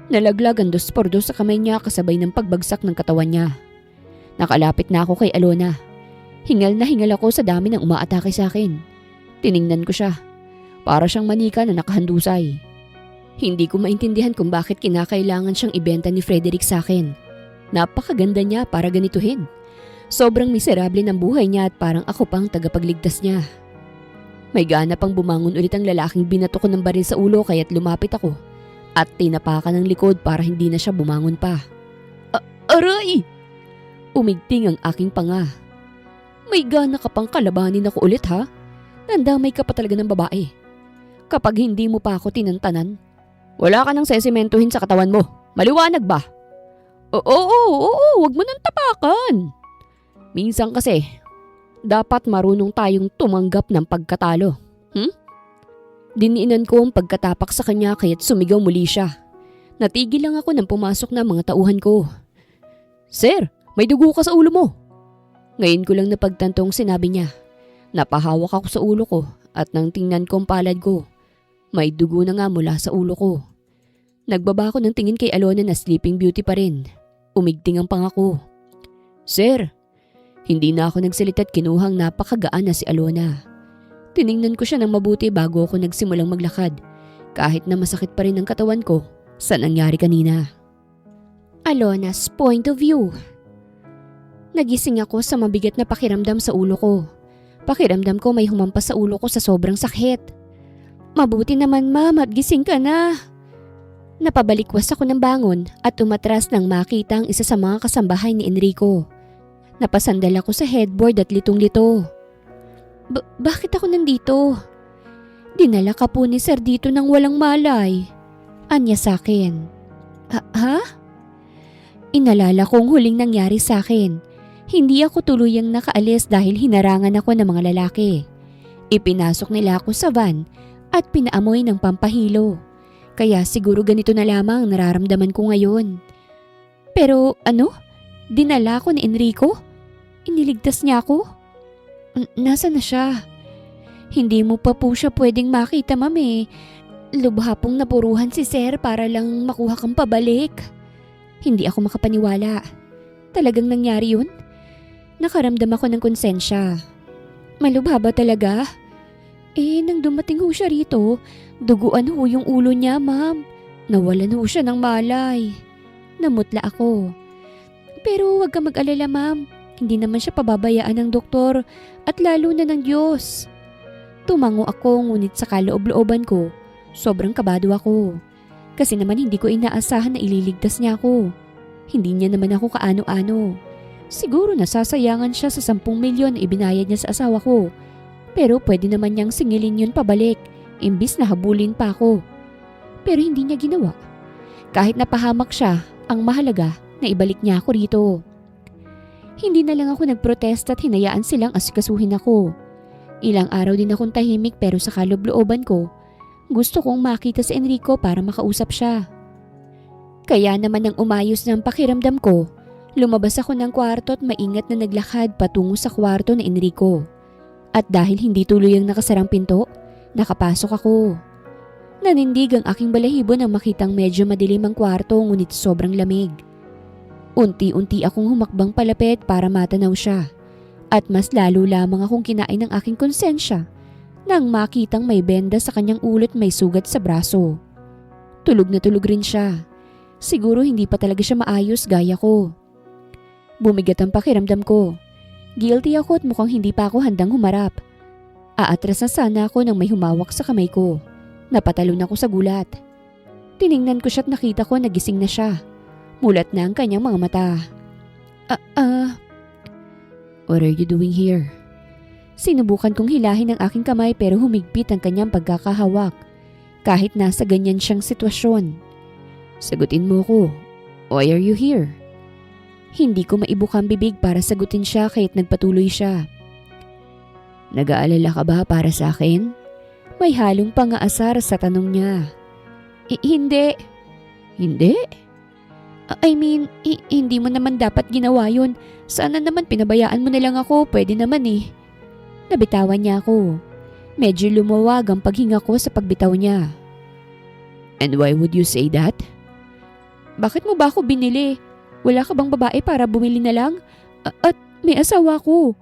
A: Nalaglag ang 2x2 sa kamay niya kasabay ng pagbagsak ng katawan niya. Nakalapit na ako kay Alona. Hingal na hingal ako sa dami ng umaatake sa akin. Tiningnan ko siya. Para siyang manika na nakahandusay. Hindi ko maintindihan kung bakit kinakailangan siyang ibenta ni Frederick sa akin. Napakaganda niya para ganituhin. Sobrang miserable ng buhay niya at parang ako pang tagapagligtas niya. May gana pang bumangon ulit ang lalaking binato ko ng baril sa ulo kaya't lumapit ako at tinapakan ng likod para hindi na siya bumangon pa. Aray! Umigting ang aking panga. May gana ka pang kalabanin ako ulit ha? Nandamay ka pa talaga ng babae. Kapag hindi mo pa ako tinantanan, wala ka nang sesimentuhin sa katawan mo. Maliwanag ba? Oo, wag mo nang tapakan. Minsan kasi, dapat marunong tayong tumanggap ng pagkatalo. Diniinan ko ang pagkatapak sa kanya kaya't sumigaw muli siya. Natigil lang ako nang pumasok na mga tauhan ko.
B: Sir, may dugo ka sa ulo mo. Ngayon ko lang napagtantong sinabi niya. Napahawak ako sa ulo ko at nang tingnan ko ang palad ko, may dugo na nga mula sa ulo ko. Nagbaba ko ng tingin kay Alona na Sleeping Beauty pa rin. Umigting ang pangako. Sir, hindi na ako nagsalita at kinuhang napakagaan na si Alona. Tiningnan ko siya ng mabuti bago ako nagsimulang maglakad, kahit na masakit pa rin ang katawan ko sa nangyari kanina.
A: Alona's point of view. Nagising ako sa mabigat na pakiramdam sa ulo ko. Pakiramdam ko may humampas sa ulo ko sa sobrang sakit. Mabuti naman ma'am at gising ka na. Napabalikwas ako ng bangon at umatras nang makita ang isa sa mga kasambahay ni Enrico. Napasandal ako sa headboard at litong-lito. Bakit ako nandito? Dinala ka po ni sir dito nang walang malay. Anya sa akin. Ha? Inalala kong huling nangyari sa akin. Hindi ako tuluyang nakaalis dahil hinarangan ako ng mga lalaki. Ipinasok nila ako sa van at pinaamoy ng pampahilo. Kaya siguro ganito na lamang nararamdaman ko ngayon. Pero ano? Dinala ko ni Enrico? Iniligtas niya ako? Nasaan na siya? Hindi mo pa po siya pwedeng makita, ma'am eh. Lubha pong napuruhan si sir para lang makuha kang pabalik. Hindi ako makapaniwala. Talagang nangyari yun? Nakaramdam ako ng konsensya. Malubha ba talaga? Nang dumating ho siya rito, duguan ho yung ulo niya, ma'am. Nawalan ho siya ng malay. Namutla ako. Pero wag ka mag-alala, ma'am. Hindi naman siya pababayaan ng doktor at lalo na ng Diyos. Tumango ako ngunit sa kaloob-looban ko, sobrang kabado ako. Kasi naman hindi ko inaasahan na ililigtas niya ako. Hindi niya naman ako kaano-ano. Siguro nasasayangan siya sa 10 milyon na ibinayad niya sa asawa ko. Pero pwede naman niyang singilin yun pabalik, imbis na habulin pa ako. Pero hindi niya ginawa. Kahit napahamak siya, ang mahalaga na ibalik niya ako rito. Hindi na lang ako nagprotesta at hinayaan silang asikasuhin ako. Ilang araw din akong tahimik pero sa kaloob-looban ko, gusto kong makita si Enrico para makausap siya. Kaya naman nang umayos ng pakiramdam ko, lumabas ako ng kwarto at maingat na naglakad patungo sa kwarto ni Enrico. At dahil hindi tuloy ang nakasarang pinto, nakapasok ako. Nanindig ang aking balahibo nang makitang medyo madilim ang kwarto ngunit sobrang lamig. Unti-unti akong humakbang palapit para matanaw siya. At mas lalo lamang akong kinain ng aking konsensya nang makitang may benda sa kanyang ulo at may sugat sa braso. Tulog na tulog rin siya. Siguro hindi pa talaga siya maayos gaya ko. Bumigat ang pakiramdam ko. Guilty ako at mukhang hindi pa ako handang humarap. Aatras na sana ako nang may humawak sa kamay ko. Napatalon ako sa gulat. Tiningnan ko siya at nakita ko nagising na siya. Mulat na ang kanyang mga mata.
B: What are you doing here?
A: Sinubukan kong hilahin ang aking kamay pero humigpit ang kanyang pagkakahawak. Kahit nasa ganyan siyang sitwasyon.
B: Sagutin mo ko. Why are you here?
A: Hindi ko maibukang bibig para sagutin siya kahit nagpatuloy siya.
B: Nag-aalala ka ba para sa akin?
A: May halong pang-aasar sa tanong niya. Hindi.
B: Hindi?
A: I mean, hindi mo naman dapat ginawa yun. Sana naman pinabayaan mo na lang ako, pwede naman eh. Nabitawan niya ako. Medyo lumuwag ang paghinga ko sa pagbitaw niya.
B: And why would you say that?
A: Bakit mo ba ako binili? Wala ka bang babae para bumili na lang? At may asawa ko.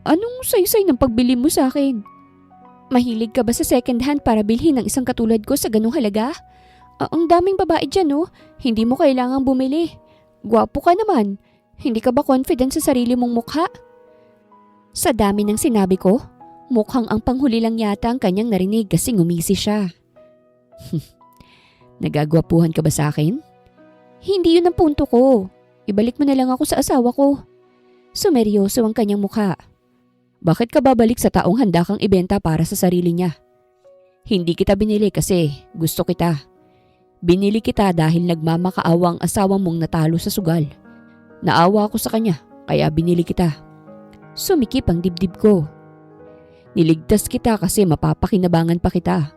A: Anong saysay ng pagbili mo sa akin? Mahilig ka ba sa second hand para bilhin ng isang katulad ko sa ganung halaga? Ang daming babae dyan oh. Hindi mo kailangang bumili. Gwapo ka naman. Hindi ka ba confident sa sarili mong mukha? Sa dami ng sinabi ko, mukhang ang panghuli lang yata ang kanyang narinig kasi ngumisi siya.
B: Nagagwapuhan ka ba sa akin?
A: Hindi yun ang punto ko. Ibalik mo na lang ako sa asawa ko. Sumeryoso ang kanyang mukha.
B: Bakit ka babalik sa taong handa kang ibenta para sa sarili niya? Hindi kita binili kasi gusto kita. Binili kita dahil nagmamakaawa ang asawa mong natalo sa sugal. Naawa ako sa kanya kaya binili kita.
A: Sumikip ang dibdib ko.
B: Niligtas kita kasi mapapakinabangan pa kita.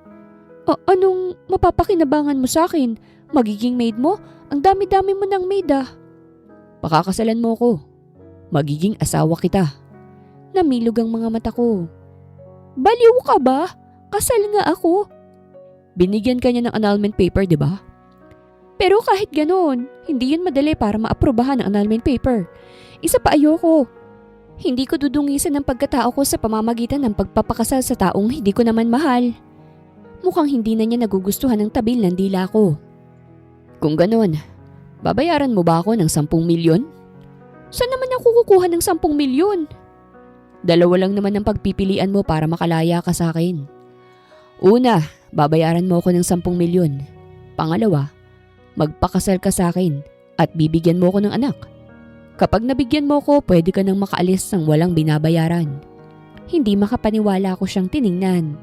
A: Anong mapapakinabangan mo sa akin? Magiging maid mo? Ang dami-dami mo ng maid ah.
B: Pakakasalan mo ko. Magiging asawa kita.
A: Namilog ang mga mata ko. Baliw ka ba? Kasal nga ako.
B: Binigyan ka niya ng annulment paper, di ba?
A: Pero kahit ganoon, hindi yun madali para maaprubahan ang annulment paper. Isa pa ayoko. Hindi ko dudungisan ang pagkatao ko sa pamamagitan ng pagpapakasal sa taong hindi ko naman mahal. Mukhang hindi na niya nagugustuhan ang tabil ng dila ko.
B: Kung ganon, babayaran mo ba ako ng 10 milyon?
A: Saan naman ako kukuha ng 10 milyon?
B: 2 lang naman ang pagpipilian mo para makalaya ka sa akin. Una, babayaran mo ako ng 10 milyon. Pangalawa, magpakasal ka sa akin at bibigyan mo ko ng anak. Kapag nabigyan mo ko, pwede ka nang makaalis ng walang binabayaran.
A: Hindi makapaniwala ko siyang tiningnan.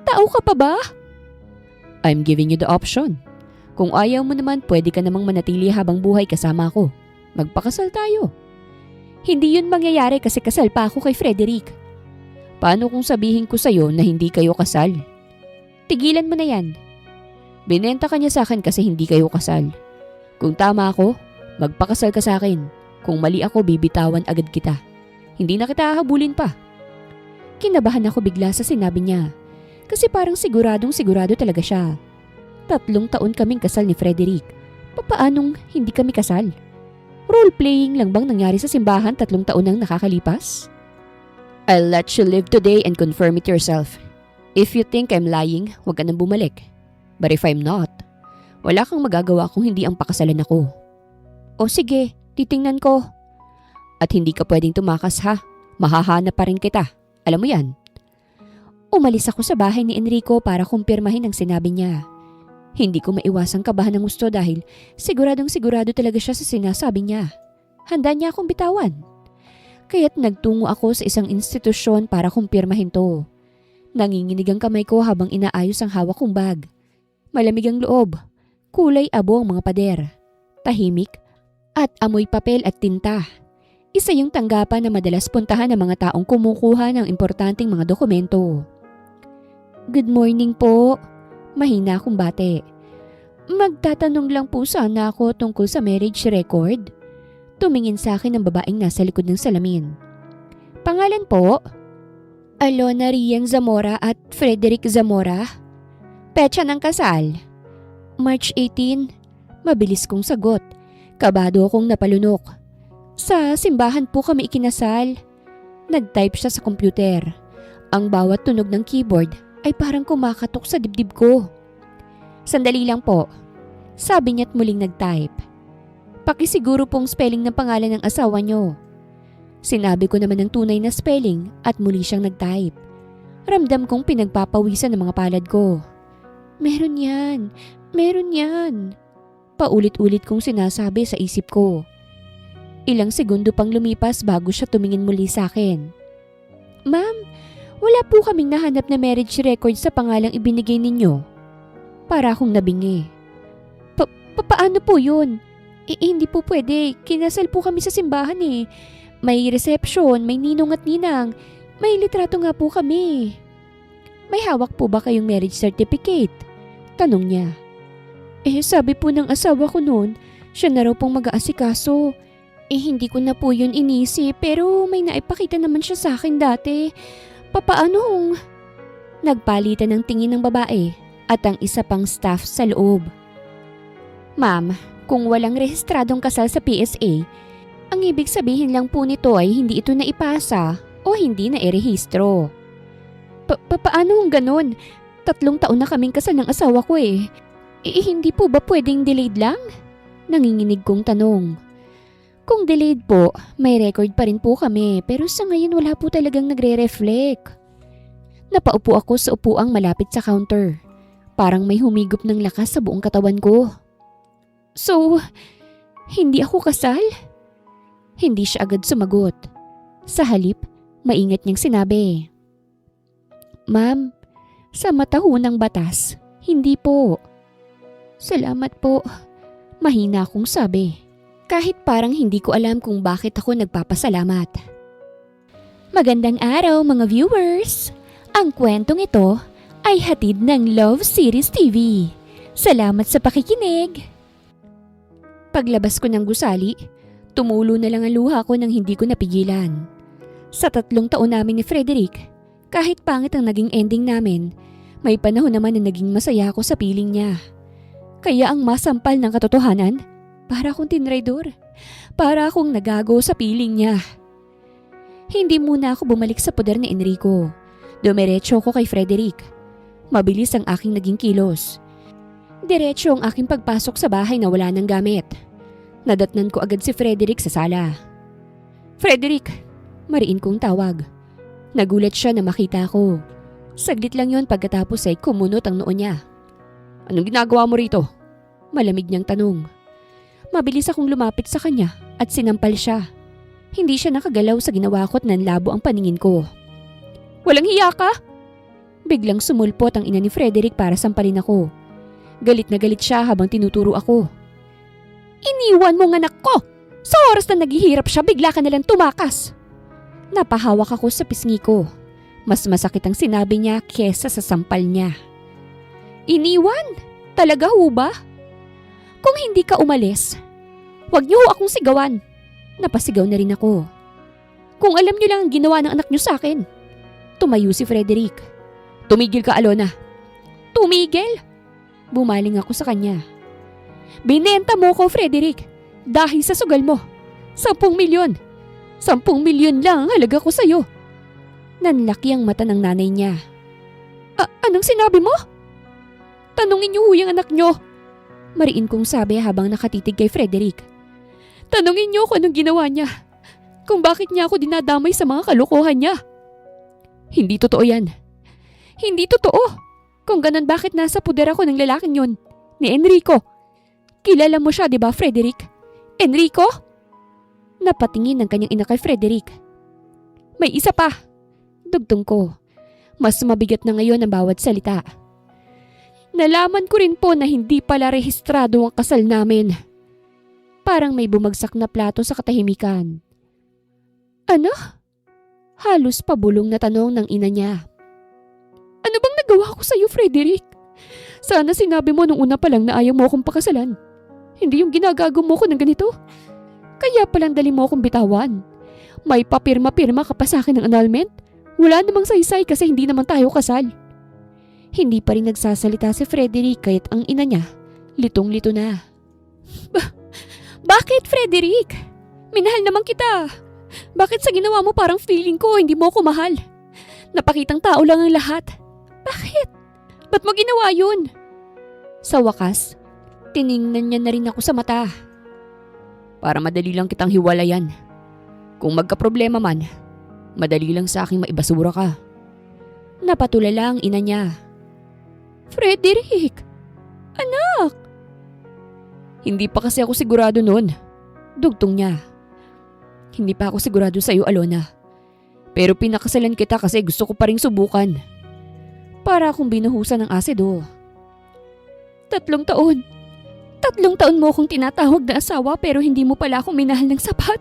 A: Tao ka pa ba?
B: I'm giving you the option. Kung ayaw mo naman, pwede ka namang manatili habang buhay kasama ko. Magpakasal tayo.
A: Hindi yun mangyayari kasi kasal pa ako kay Frederick.
B: Paano kung sabihin ko sa'yo na hindi kayo kasal?
A: Tigilan mo na yan.
B: Binenta ka niya sa akin kasi hindi kayo kasal. Kung tama ako, magpakasal ka sa akin. Kung mali ako, bibitawan agad kita. Hindi na kita hahabulin pa.
A: Kinabahan ako bigla sa sinabi niya. Kasi parang sigurado talaga siya. 3 taon kaming kasal ni Frederick. Papaanong hindi kami kasal? Role-playing lang bang nangyari sa simbahan 3 taon nang nakakalipas?
B: I'll let you live today and confirm it yourself. If you think I'm lying, huwag ka nang bumalik. But if I'm not, wala kang magagawa kung hindi ang pakasalan ako.
A: O sige, titingnan ko.
B: At hindi ka pwedeng tumakas ha. Mahahanap pa rin kita. Alam mo yan?
A: Umalis ako sa bahay ni Enrico para kumpirmahin ang sinabi niya. Hindi ko maiwasang kabahan ng gusto dahil sigurado talaga siya sa sinasabi niya. Handa niya akong bitawan. Kaya't nagtungo ako sa isang institusyon para kumpirmahin to. Nanginginig ang kamay ko habang inaayos ang hawak kong bag. Malamig ang loob. Kulay abo ang mga pader. Tahimik at amoy papel at tinta. Isa yung tanggapan na madalas puntahan ng mga taong kumukuha ng importanteng mga dokumento. Good morning po. Mahina akong bate. Magtatanong lang po sana ako tungkol sa marriage record. Tumingin sa akin ang babaeng nasa likod ng salamin. Pangalan po? Alona Rian Zamora at Frederick Zamora. Petsa ng kasal? March 18. Mabilis kong sagot. Kabado akong napalunok. Sa simbahan po kami ikinasal. Nag-type siya sa computer. Ang bawat tunog ng keyboard ay parang kumakatok sa dibdib ko. Sandali lang po. Sabi niya't muling nag-type. Pakisiguro pong spelling ng pangalan ng asawa niyo. Sinabi ko naman ng tunay na spelling at muli siyang nag-type. Ramdam kong pinagpapawisan ng mga palad ko. Meron yan. Meron yan. Paulit-ulit kong sinasabi sa isip ko. Ilang segundo pang lumipas bago siya tumingin muli sa akin. Ma'am, wala po kaming nahanap na marriage record sa pangalang ibinigay ninyo. Para akong nabingi. Paano po yun? Hindi po pwede. Kinasal po kami sa simbahan eh. May reception, may ninong at ninang. May litrato nga po kami. May hawak po ba kayong marriage certificate? Tanong niya. Sabi po ng asawa ko noon, siya na raw pong mag-aasikaso. Hindi ko na po yun inisip pero may naipakita naman siya sa akin dati. Papaano? Nagpalitan ng tingin ng babae at ang isa pang staff sa loob. Ma'am, kung walang rehistradong kasal sa PSA, ang ibig sabihin lang po nito ay hindi ito naipasa o hindi na irehistro. Paano ganon? 3 taon na kaming kasal ng asawa ko eh. Hindi po ba pwedeng delayed lang? Nanginginig kong tanong. Kung delayed po, may record pa rin po kami pero sa ngayon wala po talagang nagre-reflect. Napaupo ako sa upuang malapit sa counter. Parang may humigop ng lakas sa buong katawan ko. So, hindi ako kasal? Hindi siya agad sumagot. Sa halip, maingat niyang sinabi. Ma'am, sa mata ho ng batas, hindi po. Salamat po. Mahina akong sabi. Kahit parang hindi ko alam kung bakit ako nagpapasalamat. Magandang araw mga viewers! Ang kwentong ito ay hatid ng Love Series TV. Salamat sa pakikinig! Paglabas ko ng gusali, tumulo na lang ang luha ko nang hindi ko napigilan. Sa 3 taon namin ni Frederick, kahit pangit ang naging ending namin, may panahon naman na naging masaya ako sa piling niya. Kaya ang masampal ng katotohanan, para akong tinraidor. Para akong nagago sa piling niya. Hindi muna ako bumalik sa poder ni Enrico. Dumiretso ko kay Frederick. Mabilis ang aking naging kilos. Diretso ang aking pagpasok sa bahay na wala ng gamit. Nadatnan ko agad si Frederick sa sala. "Frederick!" Mariin kong tawag. Nagulat siya na makita ko. Saglit lang yon pagkatapos ay kumunot ang noo niya. "Anong ginagawa mo rito?" Malamig niyang tanong. Mabilis akong lumapit sa kanya at sinampal siya. Hindi siya nakagalaw sa ginawa ko at nanlabo ang paningin ko. "Walang hiya ka?" Biglang sumulpot ang ina ni Frederick para sampalin ako. Galit na galit siya habang tinuturo ako. "Iniwan mo ang anak ko! Sa oras na naghihirap siya, bigla ka nalang tumakas!" Napahawak ako sa pisngi ko. Mas masakit ang sinabi niya kesa sa sampal niya. "Iniwan? Talaga ho ba? Kung hindi ka umalis, wag niyo ho akong sigawan." Napasigaw na rin ako. "Kung alam niyo lang ang ginawa ng anak niyo sa akin." Tumayo si Frederick. "Tumigil ka, Alona." "Tumigil?" Bumaling ako sa kanya. "Binenta mo ko, Frederick, dahil sa sugal mo. 10 milyon. 10 milyon lang ang halaga ko sa'yo." Nanlaki ang mata ng nanay niya. Anong sinabi mo?" "Tanungin niyo ho yung anak niyo." Mariin kong sabi habang nakatitig kay Frederick. "Tanungin niyo kung anong ginawa niya. Kung bakit niya ako dinadamay sa mga kalokohan niya." "Hindi totoo yan." "Hindi totoo. Kung ganun, bakit nasa puder ako ng lalaking yun? Ni Enrico. Kilala mo siya, di ba, Frederick? Enrico?" Napatingin ng kanyang ina kay Frederick. "May isa pa." Dugtong ko. Mas mabigat na ngayon ang bawat salita. "Nalaman ko rin po na hindi pala rehistrado ang kasal namin." Parang may bumagsak na plato sa katahimikan. "Ano?" Halos pabulong na tanong ng ina niya. "Ano bang nagawa ko sa'yo, Frederick? Sana sinabi mo nung una pa lang na ayaw mo akong pakasalan. Hindi yung ginagago mo ko ng ganito. Kaya palang dali mo akong bitawan. May papirma-pirma ka pa sa akin ng annulment? Wala namang saysay kasi hindi naman tayo kasal." Hindi pa rin nagsasalita si Frederick kahit ang ina niya litong-lito na. "Bakit, Frederick? Minahal naman kita. Bakit sa ginawa mo parang feeling ko hindi mo ako mahal? Napakitang tao lang ang lahat. Bakit? Ba't mo ginawa yun?" Sa wakas, tiningnan niya na rin ako sa mata. "Para madali lang kitang hiwalayan. Kung magkaproblema man, madali lang sa aking maibasura ka." Napatulala ang ina niya. "Frederick, anak!" "Hindi pa kasi ako sigurado noon." Dugtong niya. "Hindi pa ako sigurado sa'yo, Alona. Pero pinakasalan kita kasi gusto ko pa ring subukan." Para akong binuhusan ng asido. 3 taon. 3 taon mo akong tinatawag na asawa pero hindi mo pala akong minahal ng sapat."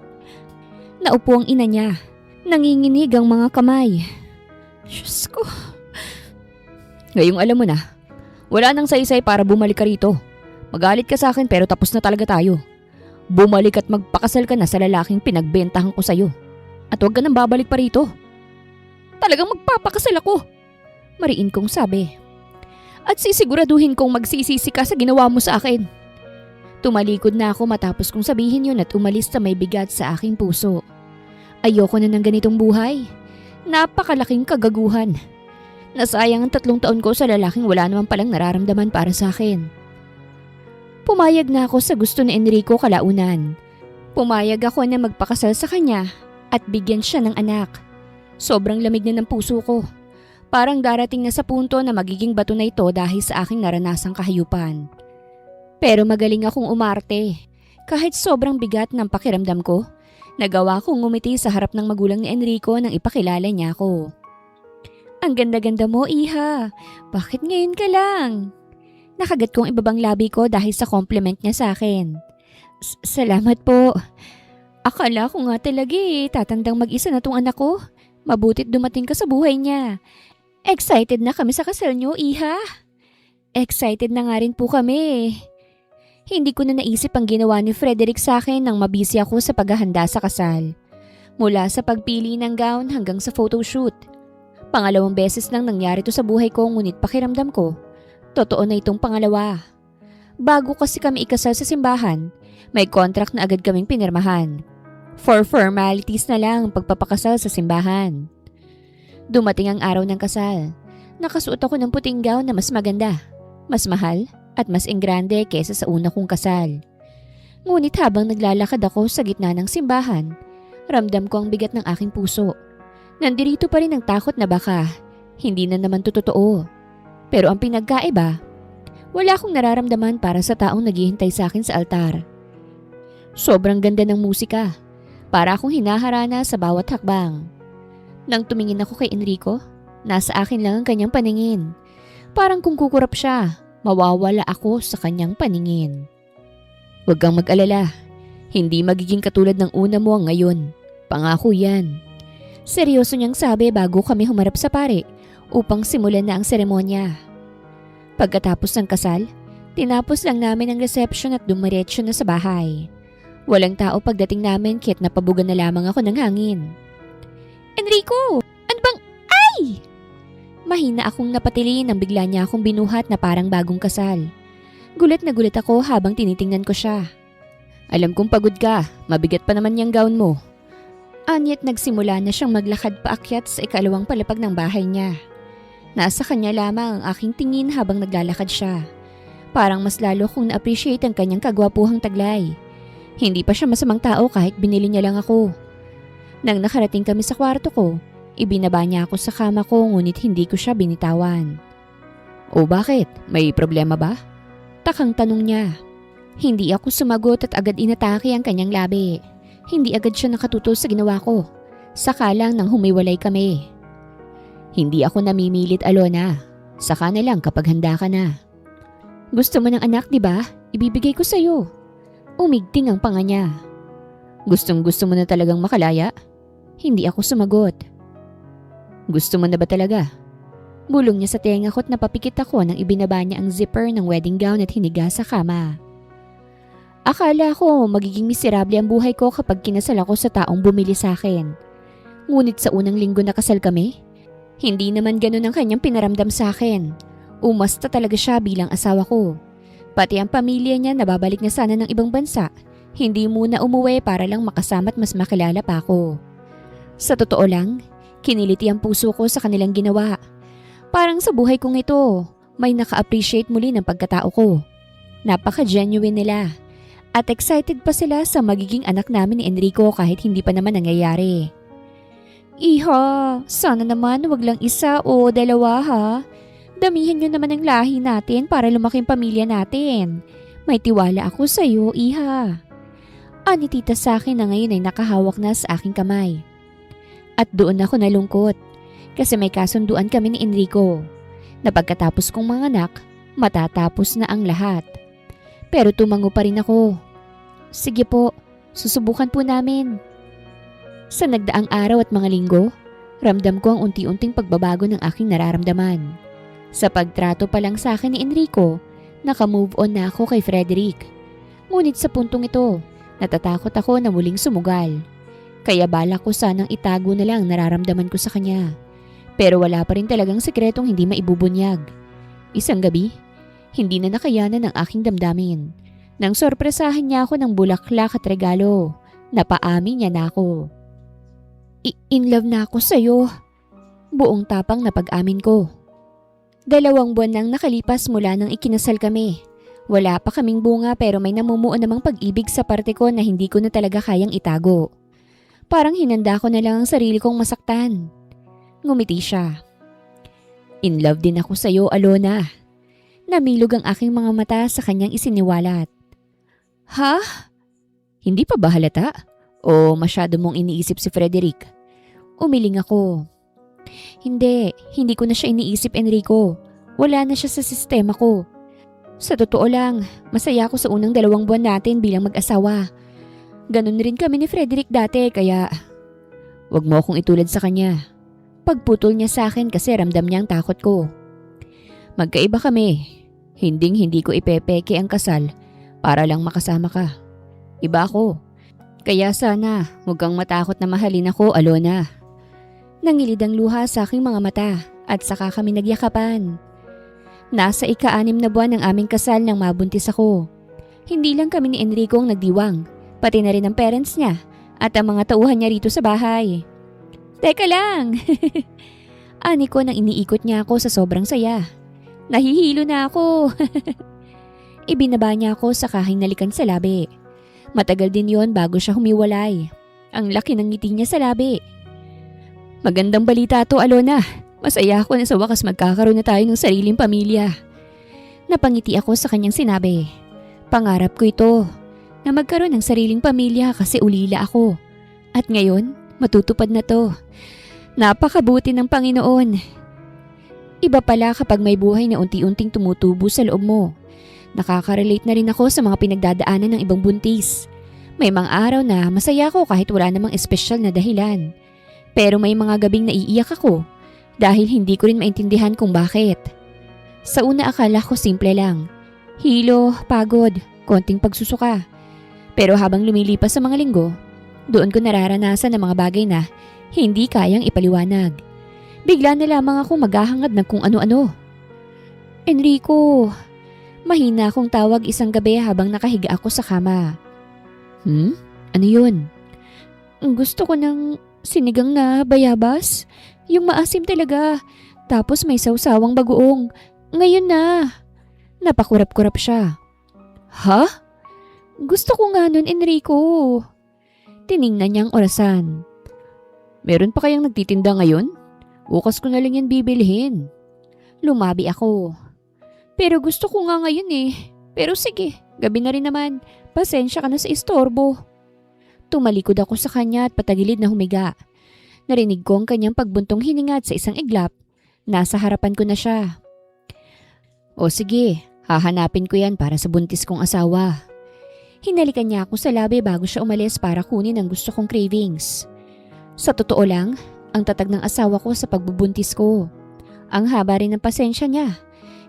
A: Naupo ang ina niya. Nanginginig ang mga kamay. Diyos ko. "Ngayong alam mo na, wala nang saysay para bumalik ka rito. Magalit ka sa akin pero tapos na talaga tayo. Bumalik at magpakasal ka na sa lalaking pinagbentahan ko sa'yo. At huwag ka nang babalik pa rito." "Talagang magpapakasal ako," mariin kong sabi. "At sisiguraduhin kong magsisisi ka sa ginawa mo sa akin." Tumalikod na ako matapos kong sabihin yun at umalis sa may bigat sa aking puso. Ayoko na ng ganitong buhay. Napakalaking kagaguhan. Nasayang ang 3 taon ko sa lalaking wala naman palang nararamdaman para sa akin. Pumayag na ako sa gusto ni Enrico kalaunan. Pumayag ako na magpakasal sa kanya at bigyan siya ng anak. Sobrang lamig na ng puso ko. Parang darating na sa punto na magiging bato na ito dahil sa aking naranasang kahayupan. Pero magaling akong umarte. Kahit sobrang bigat ng pakiramdam ko, nagawa kong ngumiti sa harap ng magulang ni Enrico nang ipakilala niya ako. "Ang ganda-ganda mo, iha. Bakit ngayon ka lang?" Nakagat kong ibabang labi ko dahil sa compliment niya sa akin. Salamat po. Akala ko nga talaga tatandang mag-isa na tong anak ko. Mabutit dumating ka sa buhay niya. Excited na kami sa kasal niyo, iha. Excited na nga rin po kami. Hindi ko na naisip ang ginawa ni Frederick sa akin nang mabisi ako sa paghahanda sa kasal. Mula sa pagpili ng gown hanggang sa photoshoot. Pangalawang beses nang nangyari to sa buhay ko ngunit pakiramdam ko, totoo na itong pangalawa. Bago kasi kami ikasal sa simbahan, may contract na agad kaming pinirmahan. For formalities na lang ang pagpapakasal sa simbahan. Dumating ang araw ng kasal. Nakasuot ako ng puting gown na mas maganda, mas mahal at mas engrande kaysa sa una kong kasal. Ngunit habang naglalakad ako sa gitna ng simbahan, ramdam ko ang bigat ng aking puso. Nandirito pa rin ang takot na baka hindi na naman to totoo. Pero ang pinagkaiba, wala akong nararamdaman para sa taong naghihintay sa akin sa altar. Sobrang ganda ng musika, para akong hinaharana sa bawat hakbang. Nang tumingin ako kay Enrico, nasa akin lang ang kanyang paningin. Parang kung kukurap siya, mawawala ako sa kanyang paningin. Huwag kang mag-alala, hindi magiging katulad ng una mo ang ngayon. Pangako yan. Seryoso niyang sabi bago kami humarap sa pare upang simulan na ang seremonya. Pagkatapos ng kasal, tinapos lang namin ang reception at dumiretso na sa bahay. Walang tao pagdating namin kahit napabugan na lamang ako ng hangin. Enrico! Ano bang... Ay! Mahina akong napatili nang bigla niya akong binuhat na parang bagong kasal. Gulat na gulat ako habang tinitingnan ko siya. Alam kong pagod ka, mabigat pa naman yung gown mo. Anyat nagsimula na siyang maglakad paakyat sa ikalawang palapag ng bahay niya. Nasa kanya lamang ang aking tingin habang naglalakad siya. Parang mas lalo kong na-appreciate ang kanyang kagwapuhang taglay. Hindi pa siya masamang tao kahit binili niya lang ako. Nang nakarating kami sa kwarto ko, ibinaba niya ako sa kama ko ngunit hindi ko siya binitawan. O bakit? May problema ba? Takang tanong niya. Hindi ako sumagot at agad inatake ang kanyang labi. Hindi agad siya nakatuto sa ginawa ko. Saka lang nang humiwalay kami. Hindi ako namimilit, Alona. Saka na lang kapag handa ka na. Gusto mo ng anak, di ba? Ibibigay ko sa'yo. Umigting ang panga niya. Gustong gusto mo na talagang makalaya? Hindi ako sumagot. Gusto mo na ba talaga? Bulong niya sa tenga ko at napapikit ako nang ibinaba niya ang zipper ng wedding gown at hiniga sa kama. Akala ko magiging miserable ang buhay ko kapag kinasal ako sa taong bumili sa akin. Ngunit sa unang linggo na kasal kami, hindi naman ganun ang kanyang pinaramdam sa akin. Umasta talaga siya bilang asawa ko. Pati ang pamilya niya nababalik na sana ng ibang bansa. Hindi muna umuwi para lang makasama at mas makilala pa ako. Sa totoo lang, kiniliti ang puso ko sa kanilang ginawa. Parang sa buhay kong ito, may naka-appreciate muli ng pagkatao ko. Napaka-genuine nila. At excited pa sila sa magiging anak namin ni Enrico kahit hindi pa naman nangyayari. Iha, sana naman wag lang isa o dalawa ha. Damihan nyo naman ang lahi natin para lumaking pamilya natin. May tiwala ako sa iyo, Iha. Ani tita sa akin na ngayon ay nakahawak na sa aking kamay. At doon ako nalungkot kasi may kasunduan kami ni Enrico na pagkatapos kong manganak, matatapos na ang lahat. Pero tumango pa rin ako. Sige po, susubukan po namin. Sa nagdaang araw at mga linggo, ramdam ko ang unti-unting pagbabago ng aking nararamdaman. Sa pagtrato pa lang sa akin ni Enrico, naka-move on na ako kay Frederick. Ngunit sa puntong ito, natatakot ako na muling sumugal. Kaya balak ko sanang itago na lang nararamdaman ko sa kanya. Pero wala pa rin talagang sekretong hindi maibubunyag. Isang gabi, hindi na nakayanan ang aking damdamin. Nang sorpresahan niya ako ng bulaklak at regalo, napaamin niya na ako. In love na ako sa'yo. Buong tapang na pag-amin ko. 2 buwan nang nakalipas mula nang ikinasal kami. Wala pa kaming bunga pero may namumuo namang pag-ibig sa parte ko na hindi ko na talaga kayang itago. Parang hinanda ko na lang ang sarili kong masaktan. Ngumiti siya. In love din ako sa'yo, Alona. Namilog ang aking mga mata sa kanyang isiniwalat. Ha? Hindi pa ba halata? O masyado mong iniisip si Frederick? Umiling ako. Hindi ko na siya iniisip, Enrico. Wala na siya sa sistema ko. Sa totoo lang, masaya ako sa unang 2 buwan natin bilang mag-asawa. Ganun rin kami ni Frederick dati kaya... Wag mo akong itulad sa kanya. Pagputol niya sa akin kasi ramdam niya ang takot ko. Magkaiba kami. Hindi ko ipepeke ang kasal
B: para lang makasama ka. Iba ako. Kaya sana huwag kang matakot na mahalin ako, Alona.
A: Nangilid ang luha sa aking mga mata at saka kami nagyakapan. Nasa ika-6 na buwan ng aming kasal nang mabuntis ako. Hindi lang kami ni Enrico ang nagdiwang, pati na rin ang parents niya at ang mga tauhan niya rito sa bahay. Teka lang! Ani ko nang iniikot niya ako sa sobrang saya. Nahihilo na ako. Ibinaba niya ako sa kahinalikan sa labi. Matagal din yon bago siya humiwalay. Ang laki ng ngiti niya sa labi. Magandang balita to, Alona. Masaya ako na sa wakas magkakaroon na tayo ng sariling pamilya. Napangiti ako sa kanyang sinabi. Pangarap ko ito, na magkaroon ng sariling pamilya kasi ulila ako. At ngayon, matutupad na to. Napakabuti ng Panginoon. Iba pala kapag may buhay na unti-unting tumutubo sa loob mo. Nakaka-relate na rin ako sa mga pinagdadaanan ng ibang buntis. May mga araw na masaya ako kahit wala namang espesyal na dahilan. Pero may mga gabing naiiyak ako dahil hindi ko rin maintindihan kung bakit. Sa una akala ko simple lang. Hilo, pagod, konting pagsusuka. Pero habang lumilipas sa mga linggo, doon ko nararanasan ang mga bagay na hindi kayang ipaliwanag. Bigla na lamang ako maghahangad ng kung ano-ano. Enrico, mahina akong tawag isang gabi habang nakahiga ako sa kama. Ano yun? Gusto ko ng sinigang na bayabas. Yung maasim talaga. Tapos may sawsawang bagoong. Ngayon na. Napakurap-kurap siya. Ha? Gusto ko nga nun, Enrico. Tiningnan niyang orasan. Meron pa kayang nagtitinda ngayon? Bukas ko na lang yan bibilhin. Lumabi ako. Pero gusto ko nga ngayon eh. Pero sige, gabi na rin naman. Pasensya ka na sa istorbo. Tumalikod ako sa kanya at patagilid na humiga. Narinig ko ang kanyang pagbuntong hininga at sa isang iglap. Nasa harapan ko na siya. O sige, hahanapin ko yan para sa buntis kong asawa. Hinalikan niya ako sa labi bago siya umalis para kunin ang gusto kong cravings. Sa totoo lang, ang tatag ng asawa ko sa pagbubuntis ko. Ang haba rin ng pasensya niya.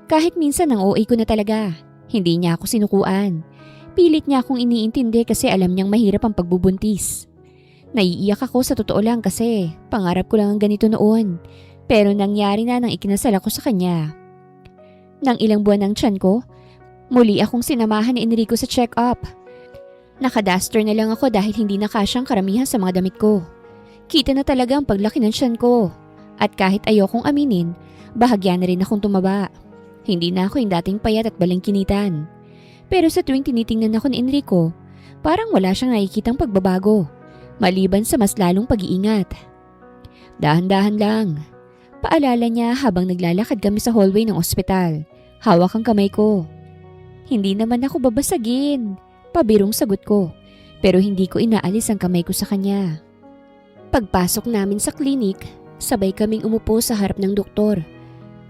A: Kahit minsan ang OA ko na talaga, hindi niya ako sinukuan. Pilit niya akong iniintindi kasi alam niyang mahirap ang pagbubuntis. Naiiyak ako sa totoo lang kasi pangarap ko lang ang ganito noon. Pero nangyari na nang ikinasal ako sa kanya. Nang ilang buwan ng tiyan ko, muli akong sinamahan ni Enrico sa check-up. Nakaduster na lang ako dahil hindi na kasyang karamihan sa mga damit ko. Kita na talaga ang paglaki ng tiyan ko. At kahit ayokong aminin, bahagya na rin akong tumaba. Hindi na ako yung dating payat at balangkinitan. Pero sa tuwing tinitingnan ako ni Enrico, parang wala siyang nakikitang pagbabago, maliban sa mas lalong pag-iingat. Dahan-dahan lang. Paalala niya habang naglalakad kami sa hallway ng ospital. Hawak ang kamay ko. Hindi naman ako babasagin. Pabirong sagot ko. Pero hindi ko inaalis ang kamay ko sa kanya. Pagpasok namin sa klinik, sabay kaming umupo sa harap ng doktor.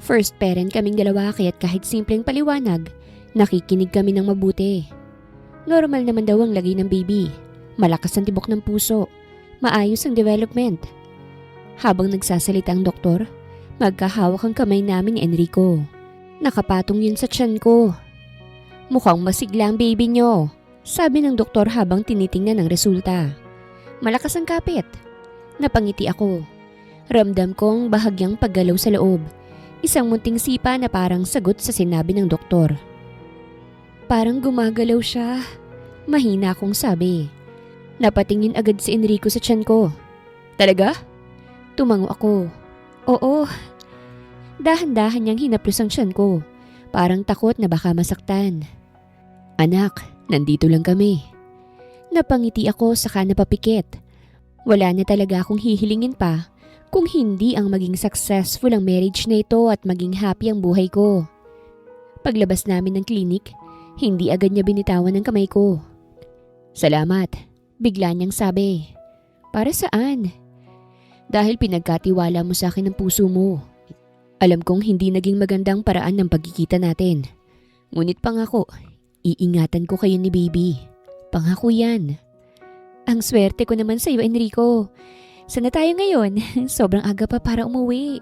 A: First parent kaming dalawa kaya't kahit simpleng paliwanag, nakikinig kami ng mabuti. Normal naman daw ang lagay ng baby. Malakas ang tibok ng puso. Maayos ang development. Habang nagsasalita ang doktor, magkahawak ang kamay namin ni Enrico. Nakapatong yun sa tiyan ko. Mukhang masigla ang baby nyo, sabi ng doktor habang tinitingnan ang resulta. Malakas ang kapit. Napangiti ako. Ramdam kong bahagyang paggalaw sa loob. Isang munting sipa na parang sagot sa sinabi ng doktor. Parang gumagalaw siya. Mahina akong sabi. Napatingin agad si Enrico sa tiyan ko. Talaga? Tumango ako. Oo. Dahan-dahan niyang hinaplos ang tiyan ko. Parang takot na baka masaktan. Anak, nandito lang kami. Napangiti ako saka napapikit. Wala na talaga akong hihilingin pa kung hindi ang maging successful ang marriage na ito at maging happy ang buhay ko. Paglabas namin ng klinik, hindi agad niya binitawan ang kamay ko. Salamat, bigla niyang sabi. Para saan? Dahil pinagkatiwala mo sa akin ang puso mo. Alam kong hindi naging magandang paraan ng pagkikita natin. Ngunit pangako, iingatan ko kayo ni baby. Pangako yan. Ang swerte ko naman sa iyo, Enrico. Sana tayo ngayon? Sobrang aga pa para umuwi.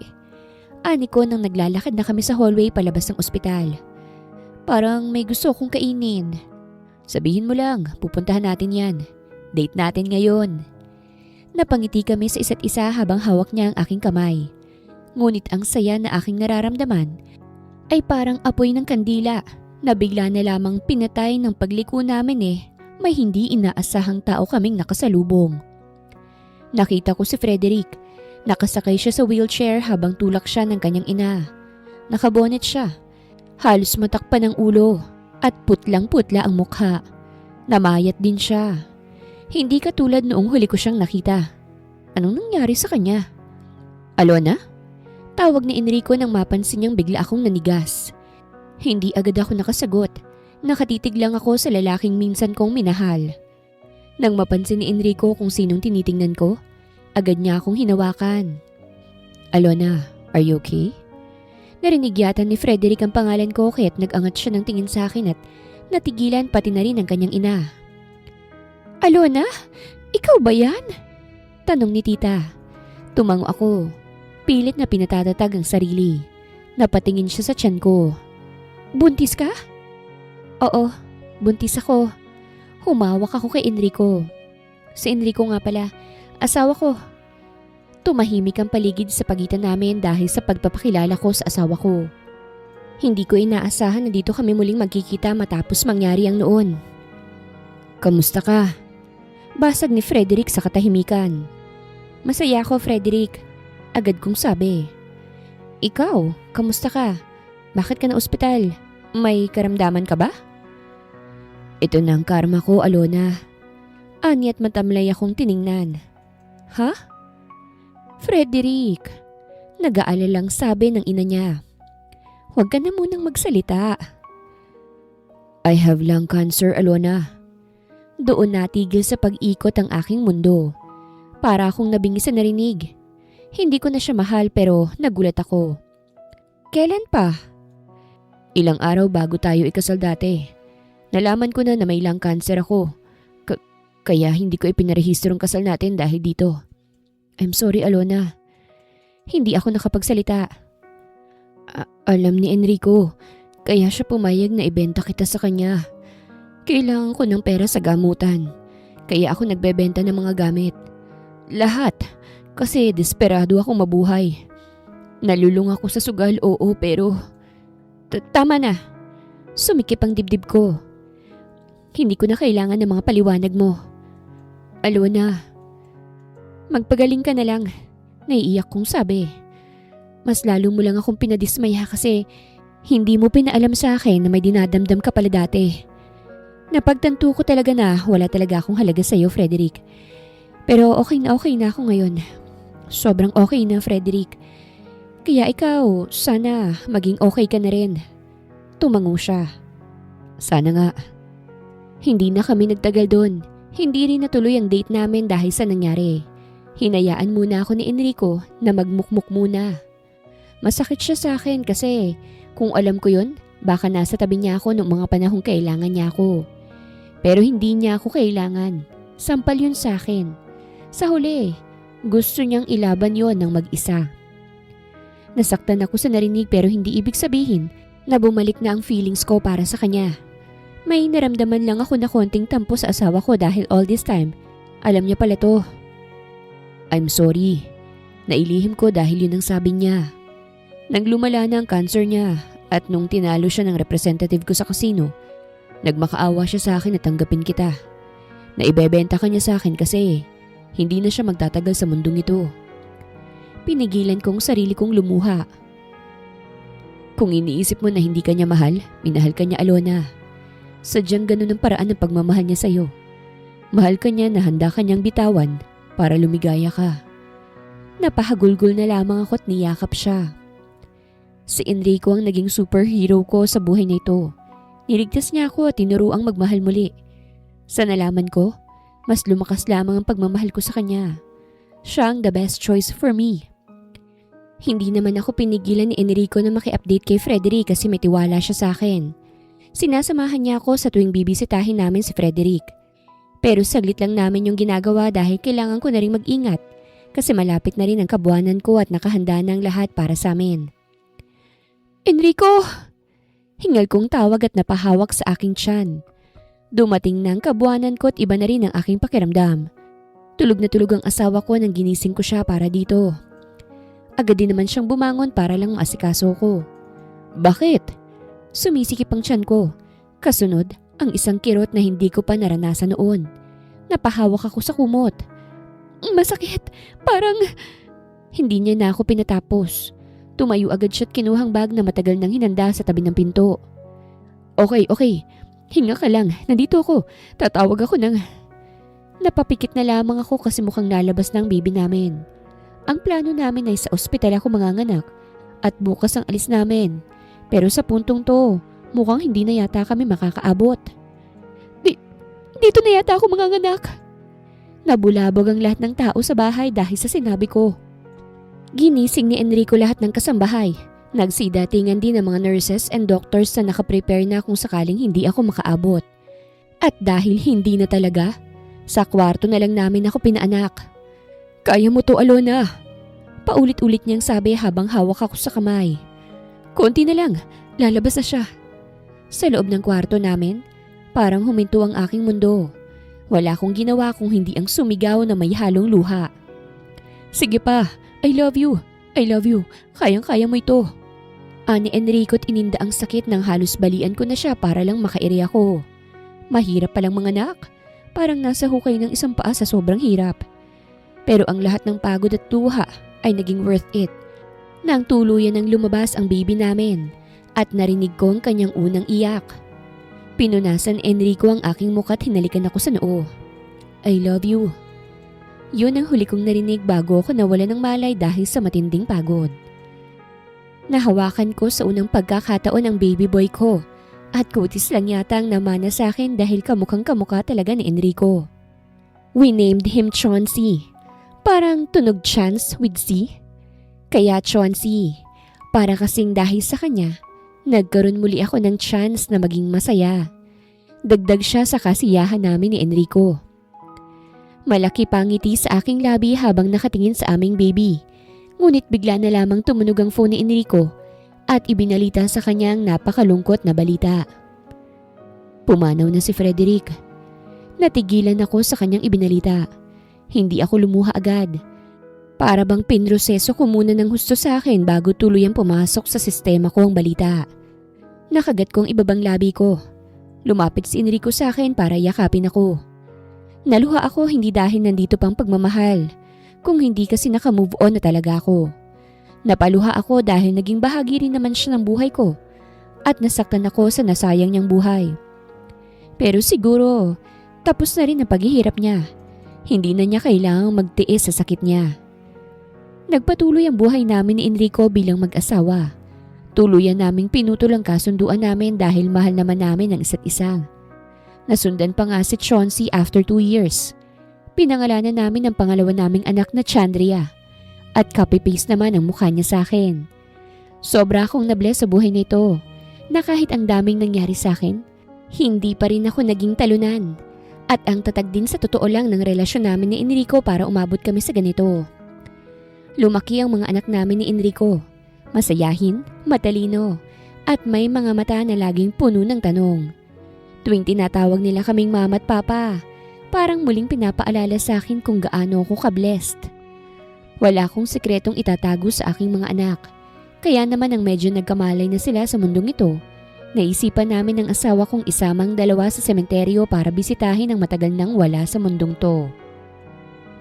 A: Ani ko nang naglalakad na kami sa hallway palabas ng ospital. Parang may gusto kong kainin.
B: Sabihin mo lang, pupuntahan natin yan. Date natin ngayon.
A: Napangiti kami sa isa't isa habang hawak niya ang aking kamay. Ngunit ang saya na aking nararamdaman ay parang apoy ng kandila na bigla na lamang pinatay ng pagliko namin may hindi inaasahang tao kaming nakasalubong. Nakita ko si Frederick. Nakasakay siya sa wheelchair habang tulak siya ng kanyang ina. Nakabonet siya. Halos matakpan ang ulo at putlang-putla ang mukha. Namayat din siya. Hindi katulad noong huli ko siyang nakita. Anong nangyari sa kanya? Alona? Tawag ni Enrico nang mapansin niyang bigla akong nanigas. Hindi agad ako nakasagot. Nakatitig lang ako sa lalaking minsan kong minahal. Nang mapansin ni Enrico kung sinong tinitingnan ko, agad niya akong hinawakan. Alona, are you okay? Narinig yata ni Frederick ang pangalan ko kaya't nag-angat siya ng tingin sa akin at natigilan pati na rin ang kanyang ina. Alona, ikaw ba yan? Tanong ni tita. Tumango ako. Pilit na pinatatatag ang sarili. Napatingin siya sa tiyan ko. Buntis ka? Oo, buntis ako. Humawak ako kay Enrico. Si Enrico nga pala, asawa ko. Tumahimik ang paligid sa pagitan namin dahil sa pagpapakilala ko sa asawa ko. Hindi ko inaasahan na dito kami muling magkikita matapos mangyari ang noon. Kamusta ka? Basag ni Frederick sa katahimikan. Masaya ako, Frederick. Agad kong sabi. Ikaw, kamusta ka? Bakit ka na ospital? May karamdaman ka ba? Ito na ang karma ko, Alona. Ani at matamlay akong tiningnan. Ha? Frederick, nag-aalalang sabi ng ina niya. Huwag ka na munang magsalita. I have lung cancer, Alona. Doon natigil sa pag-ikot ang aking mundo. Para akong nabingi sa narinig. Hindi ko na siya mahal pero nagulat ako. Kailan pa? Ilang araw bago tayo ikasal dati. Nalaman ko na may lung cancer ako. Kaya hindi ko ipinarehistro ang kasal natin dahil dito. I'm sorry, Alona. Hindi ako nakapagsalita. Alam ni Enrico, kaya siya pumayag na ibenta kita sa kanya. Kailangan ko ng pera sa gamutan. Kaya ako nagbebenta ng mga gamit. Lahat. Kasi desperado akong mabuhay. Nalulung ako sa sugal, oo, pero tama na. Sumikip ang dibdib ko. Hindi ko na kailangan ng mga paliwanag mo. Alona, magpagaling ka na lang. Naiiyak kong sabi. Mas lalo mo lang akong pinadismaya kasi hindi mo pinaalam sa akin na may dinadamdam ka pala dati. Napagtanto ko talaga na wala talaga akong halaga sa iyo, Frederick. Pero okay na ako ngayon. Sobrang okay na, Frederick. Kaya ikaw, sana maging okay ka na rin. Tumango siya. Sana nga. Hindi na kami nagtagal doon. Hindi rin natuloy ang date namin dahil sa nangyari. Hinayaan muna ako ni Enrico na magmukmuk muna. Masakit siya sa akin kasi kung alam ko yun, baka nasa tabi niya ako noong mga panahong kailangan niya ako. Pero hindi niya ako kailangan. Sampal yun sa akin. Sa huli, gusto niyang ilaban yon ng mag-isa. Nasaktan ako sa narinig pero hindi ibig sabihin na bumalik na ang feelings ko para sa kanya. May naramdaman lang ako na konting tampo sa asawa ko dahil all this time, alam niya pala to. I'm sorry. Nailihim ko dahil yun ang sabi niya. Nang lumala na ang cancer niya at nung tinalo siya ng representative ko sa casino, nagmakaawa siya sa akin na tanggapin kita. Naibebenta ka niya sa akin kasi hindi na siya magtatagal sa mundong ito. Pinigilan kong sarili kong lumuha. Kung iniisip mo na hindi ka niya mahal, minahal ka niya, Alona. Sadyang ganun ang paraan ng pagmamahal niya sa'yo. Mahal ka niya na handa ka niyang bitawan para lumigaya ka. Napahagulgol na lamang ako at niyakap siya. Si Enrico ang naging superhero ko sa buhay na ito. Niligtas niya ako at tinuruang magmahal muli. Sa nalaman ko, mas lumakas lamang ang pagmamahal ko sa kanya. Siya ang the best choice for me. Hindi naman ako pinigilan ni Enrico na maki-update kay Frederick kasi may tiwala siya sa akin. Sinasamahan niya ako sa tuwing bibisitahin namin si Frederick. Pero saglit lang namin yung ginagawa dahil kailangan ko na rin mag-ingat kasi malapit na rin ang kabuwanan ko at nakahanda na ang lahat para sa amin. Enrico! Hingal kong tawag at napahawak sa aking tiyan. Dumating na ang kabuanan ko at iba na rin ang aking pakiramdam. Tulog na tulog ang asawa ko nang ginising ko siya para dito. Agad din naman siyang bumangon para lang maasikaso ko. Bakit? Sumisikip ang tiyan ko. Kasunod, ang isang kirot na hindi ko pa naranasan noon. Napahawak ako sa kumot. Masakit, parang... Hindi niya na ako pinatapos. Tumayo agad siya at kinuhang bag na matagal nang hinanda sa tabi ng pinto. Okay. Hinga ka lang, nandito ako. Tatawag ako ng... Napapikit na lamang ako kasi mukhang lalabas na ang baby namin. Ang plano namin ay sa ospital ako manganganak at bukas ang alis namin. Pero sa puntong to, mukhang hindi na yata kami makakaabot. Dito na yata ako manganganak. Nabulabog ang lahat ng tao sa bahay dahil sa sinabi ko. Ginising ni Enrico lahat ng kasambahay. Nagsidatingan din ang mga nurses and doctors na nakaprepare na kung sakaling hindi ako makaabot. At dahil hindi na talaga, sa kwarto na lang namin ako pinaanak. Kaya mo to, Alona. Paulit-ulit niyang sabi habang hawak ako sa kamay. Konti na lang, lalabas na siya. Sa loob ng kwarto namin, parang huminto ang aking mundo. Wala akong ginawa kung hindi ang sumigaw na may halong luha. Sige pa, I love you. Kayang-kaya mo ito. Ani Enrico't ininda ang sakit ng halos balian ko na siya para lang makairi ako. Mahirap palang manganak. Parang nasa hukay ng isang paa sa sobrang hirap. Pero ang lahat ng pagod at tuha ay naging worth it. Nang tuluyan ng lumabas ang baby namin at narinig ko ang kanyang unang iyak. Pinunasan Enrico ang aking mukha at hinalikan ako sa noo. I love you. Yun ang huli kong narinig bago ako nawala ng malay dahil sa matinding pagod. Nahawakan ko sa unang pagkakataon ang baby boy ko at kutis lang yata ang namana sa akin dahil kamukhang kamukha talaga ni Enrico. We named him Chauncey. Parang tunog chance with C. Kaya Chauncey, para kasing dahil sa kanya, nagkaroon muli ako ng chance na maging masaya. Dagdag siya sa kasiyahan namin ni Enrico. Malaki pa ang ngiti sa aking labi habang nakatingin sa aming baby. Ngunit bigla na lamang tumunog ang phone ni Enrico at ibinalita sa kanya ang napakalungkot na balita. Pumanaw na si Frederick. Natigilan ako sa kanyang ibinalita. Hindi ako lumuha agad. Para bang pinroseso ko muna ng husto sa akin bago tuluyang pumasok sa sistema ko ang balita. Nakagat ko ang ibabang labi ko. Lumapit si Enrico sa akin para yakapin ako. Naluha ako hindi dahil nandito pang pagmamahal, kung hindi kasi naka-move on na talaga ako. Napaluha ako dahil naging bahagi rin naman siya ng buhay ko at nasaktan ako sa nasayang niyang buhay. Pero siguro, tapos na rin ang paghihirap niya. Hindi na niya kailangang magtiis sa sakit niya. Nagpatuloy ang buhay namin ni Enrico bilang mag-asawa. Tuluyan naming pinutol ang kasunduan namin dahil mahal naman namin ang isa't isa. Nasundan pa nga si Chauncey after 2 years. Pinangalanan namin ang pangalawa naming anak na Chandria. At copy-paste naman ang mukha niya sa akin. Sobra akong nabless sa buhay nito na kahit ang daming nangyari sa akin, hindi pa rin ako naging talunan. At ang tatag din sa totoo lang ng relasyon namin ni Enrico para umabot kami sa ganito. Lumaki ang mga anak namin ni Enrico. Masayahin, matalino, at may mga mata na laging puno ng tanong. Tuwing tinatawag nila kaming mama at papa, parang muling pinapaalala sa akin kung gaano ako ka-blessed. Wala akong sikretong itatago sa aking mga anak, kaya naman ang medyo nagkamalay na sila sa mundong ito, naisipan namin ng asawa kong isamang dalawa sa sementeryo para bisitahin ang matagal nang wala sa mundong to.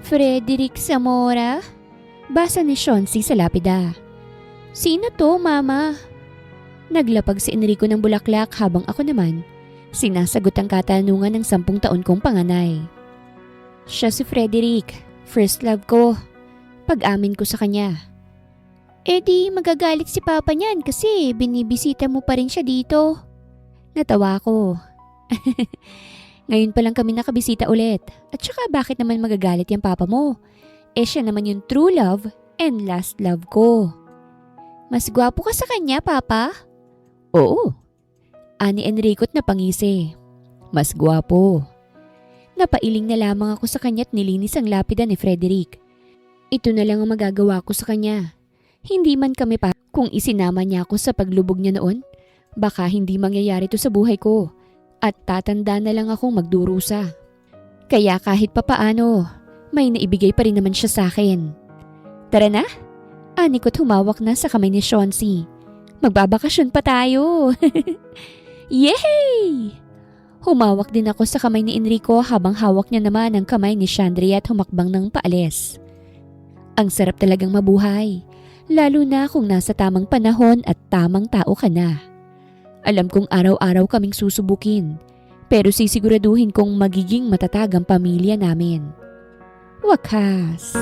A: Frederick Zamora? Basa ni Chauncey sa lapida. Sino to, mama? Naglapag si Enrico ng bulaklak habang ako naman sinasagot ang katanungan ng 10 taon kong panganay. Siya si Frederick, first love ko. Pag-amin ko sa kanya. Eh di magagalit si papa niyan kasi binibisita mo pa rin siya dito. Natawa ko. Ngayon pa lang kami nakabisita ulit. At saka bakit naman magagalit yung papa mo? Eh siya naman yung true love and last love ko. Mas gwapo ka sa kanya, papa? Oo. Ani Enrico't napangisi. Mas gwapo. Napailing na lamang ako sa kanya't nilinis ang lapida ni Frederick. Ito na lang ang magagawa ko sa kanya. Hindi man kami pa kung isinama niya ako sa paglubog niya noon. Baka hindi mangyayari to sa buhay ko. at tatanda na lang akong magdurusa. Kaya kahit papaano, may naibigay pa rin naman siya sa akin. Tara na! Ani ko't humawak na sa kamay ni Chauncey. Magbabakasyon pa tayo! Yay! Humawak din ako sa kamay ni Enrico habang hawak niya naman ang kamay ni Chandria at humakbang ng paalis. Ang sarap talagang mabuhay, lalo na kung nasa tamang panahon at tamang tao ka na. Alam kong araw-araw kaming susubukin, pero sisiguraduhin kong magiging matatag ang pamilya namin. Wakas!